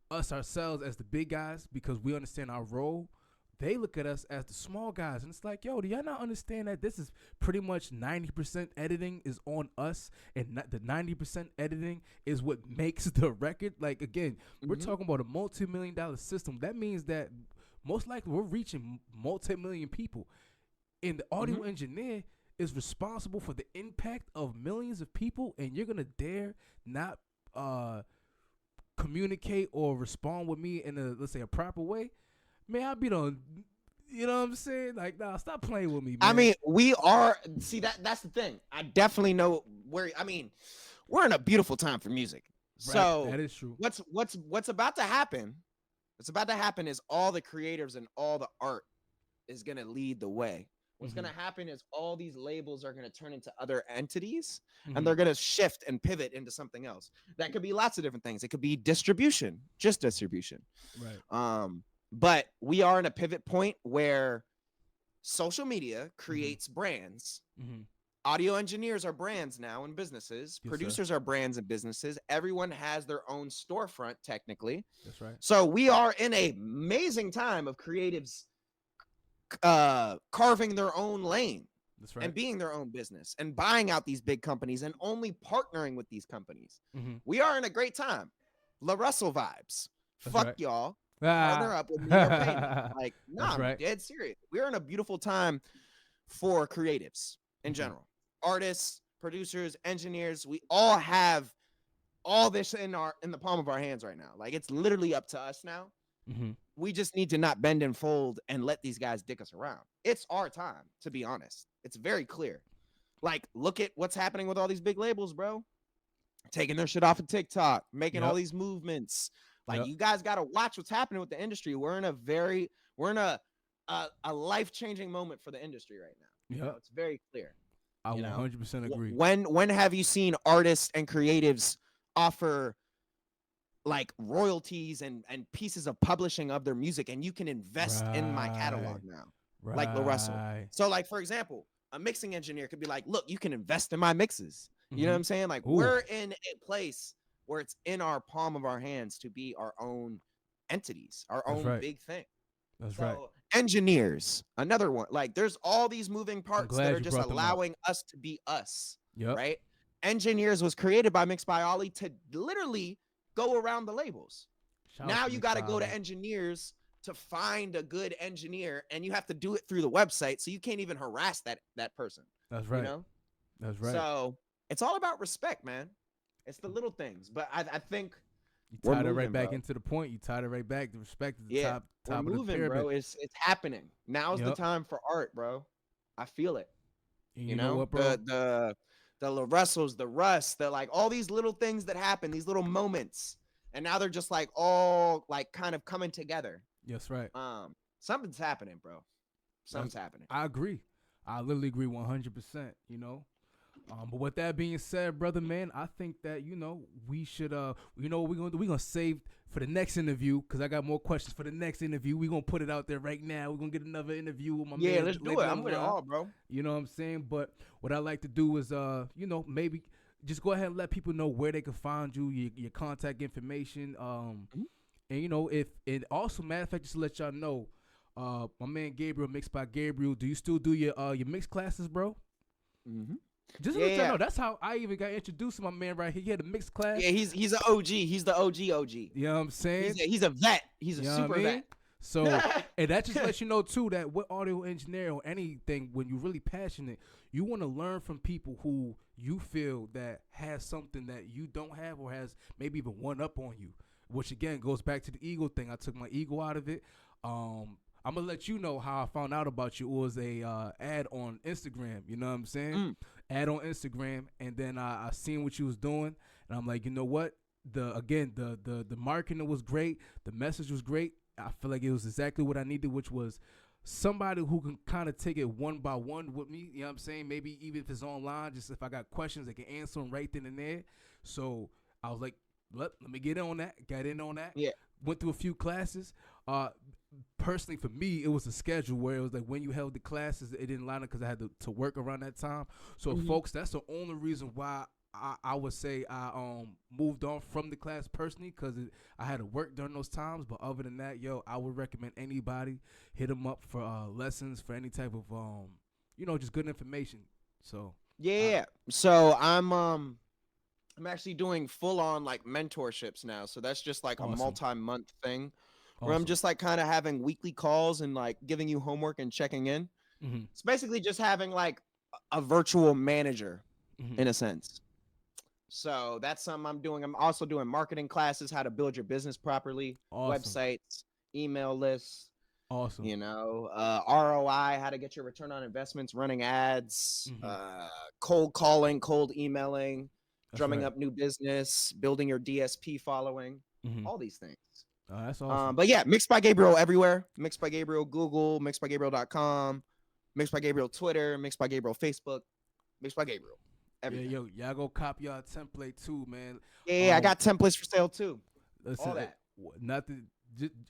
us ourselves as the big guys because we understand our role. They look at us as the small guys, and it's like, yo, do y'all not understand that this is pretty much 90% editing is on us, and the 90% editing is what makes the record? Like, again, we're talking about a multi-million-dollar system. That means that most likely we're reaching multi-million people, and the audio engineer is responsible for the impact of millions of people, and you're gonna dare not communicate or respond with me in a, let's say, a proper way? Man, I'll be done. You know what I'm saying? Like, nah, stop playing with me, man. I mean, we are. See, that's the thing. I definitely know where. I mean, we're in a beautiful time for music. Right, So that is true. What's about to happen? What's about to happen is all the creatives and all the art is gonna lead the way. What's gonna happen is all these labels are gonna turn into other entities, and they're gonna shift and pivot into something else. That could be lots of different things. It could be distribution, just distribution. Right. But we are in a pivot point where social media creates brands audio engineers are brands now in businesses. Yes, Producers are brands in businesses. Everyone has their own storefront, technically. That's right. So we are in a amazing time of creatives carving their own lane That's right. and being their own business and buying out these big companies and only partnering with these companies. Mm-hmm. We are in a great time. La Russell vibes. That's Fuck right. y'all. Partner up with me or pay me. Like, nah, That's right. I'm dead serious. We're in a beautiful time for creatives in general. Artists, producers, engineers, we all have all this in the palm of our hands right now. Like, it's literally up to us now. Mm-hmm. We just need to not bend and fold and let these guys dick us around. It's our time, to be honest. It's very clear. Like, look at what's happening with all these big labels, bro. Taking their shit off of TikTok, making all these movements. Like, you guys got to watch what's happening with the industry. We're in a life-changing moment for the industry right now. You know, it's very clear. I 100% agree. When have you seen artists and creatives offer like royalties and pieces of publishing of their music, and you can invest in my catalog now, like La Russell. So, like, for example, a mixing engineer could be like, look, you can invest in my mixes. You know what I'm saying? Like, we're in a place where it's in our palm of our hands to be our own entities, our own big thing. That's right. Engineers, another one. Like, there's all these moving parts that are just allowing us to be us. Right? Engineers was created by Mixed by Ollie to literally go around the labels. Now you got to go to engineers to find a good engineer, and you have to do it through the website, so you can't even harass that person. That's right. You know? That's right. So it's all about respect, man. It's the little things, but I think you tied it right back into the point. You tied it right back. The respect is the top of the pyramid, bro. It's happening. Now's the time for art, bro. I feel it. You know what, bro? The La Russells, the Russ, like all these little things that happen, these little moments, and now they're just like all like kind of coming together. Yes, right. Something's happening, bro. Something's happening. I agree. I literally agree 100%. You know. But with that being said, brother, man, I think that, we should, what we're going to do? We're going to save for the next interview, because I got more questions for the next interview. We're going to put it out there right now. We're going to get another interview with my man. Yeah, let's do it. I'm with it all, bro. You know what I'm saying? But what I like to do is, maybe just go ahead and let people know where they can find you, your contact information. And, and also, matter of fact, just to let y'all know, my man Gabriel, Mixed by Gabriel, do you still do your mix classes, bro? Mm-hmm. Just to let y'all know, that's how I even got introduced to my man right here. He had a mixed class. Yeah, he's an OG. He's the OG. You know what I'm saying? He's a vet. He's a super vet. So, and that just lets you know, too, that with audio engineering or anything, when you're really passionate, you want to learn from people who you feel that has something that you don't have or has maybe even one up on you, which, again, goes back to the ego thing. I took my ego out of it. I'm going to let you know how I found out about you. It was a ad on Instagram, you know what I'm saying? Ad on Instagram, and then I seen what you was doing, and I'm like, you know what? The marketing was great. The message was great. I feel like it was exactly what I needed, which was somebody who can kind of take it one by one with me, you know what I'm saying? Maybe even if it's online, just if I got questions, they can answer them right then and there. So I was like, let me get in on that. Got in on that. Yeah. Went through a few classes. Personally, for me, it was a schedule where it was like when you held the classes, it didn't line up because I had to work around that time. So, folks, that's the only reason why I would say I moved on from the class personally, because I had to work during those times. But other than that, I would recommend anybody hit them up for lessons, for any type of just good information. So so I'm actually doing full on like mentorships now. So that's just like a multi-month thing. Where I'm just like kind of having weekly calls and like giving you homework and checking in. It's basically just having like a virtual manager in a sense. So that's something I'm doing. I'm also doing marketing classes, how to build your business properly, websites, email lists. Awesome. ROI, how to get your return on investments, running ads, cold calling, cold emailing, drumming up new business, building your DSP following, all these things. That's awesome. But yeah, Mixed by Gabriel everywhere. Mixed by Gabriel Google, mixedbygabriel.com, Mixed by Gabriel Twitter, Mixed by Gabriel Facebook, Mixed by Gabriel. Everything. Yeah, y'all go copy y'all template too, man. Yeah, I got templates for sale too. Listen, all that. Nothing.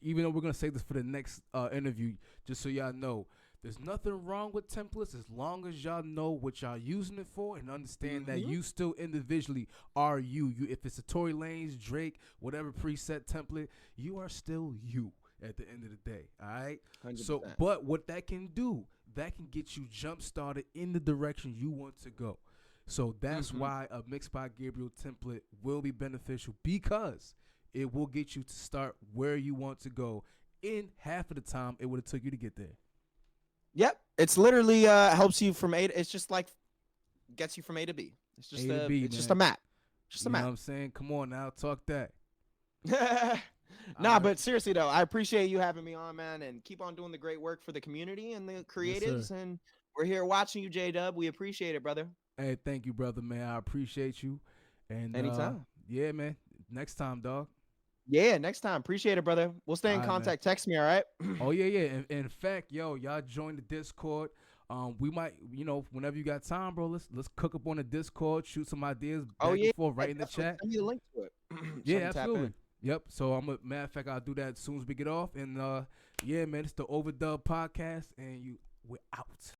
Even though we're gonna save this for the next interview, just so y'all know, There's nothing wrong with templates as long as y'all know what y'all using it for and understand that you still individually are you. If it's a Tory Lanez, Drake, whatever preset template, you are still you at the end of the day. All right. 100%. So, but what that can do, that can get you jump started in the direction you want to go. So that's why a Mixed by Gabriel template will be beneficial, because it will get you to start where you want to go in half of the time it would have took you to get there. Yep, it's literally helps you from A. It's just like gets you from A to B. It's just A to B, it's just man. a map. Just a You map. know what I'm saying? Come on now, talk that. Nah, but seriously though, I appreciate you having me on, man, and keep on doing the great work for the community and the creatives. And we're here watching you, J-Dub. We appreciate it, brother. Hey, thank you, brother, man. I appreciate you. And Anytime. Yeah, man. Next time, dog. Yeah, next time. Appreciate it, brother. We'll stay in All right, contact. Text me, all right? Oh yeah. In fact, y'all join the Discord. We might, whenever you got time, bro, let's cook up on the Discord, shoot some ideas back and forth right in the chat. Send me the link to it. Yeah, absolutely. Yep. So matter of fact, I'll do that as soon as we get off. And yeah, man, it's the Overdub Podcast, and we're out.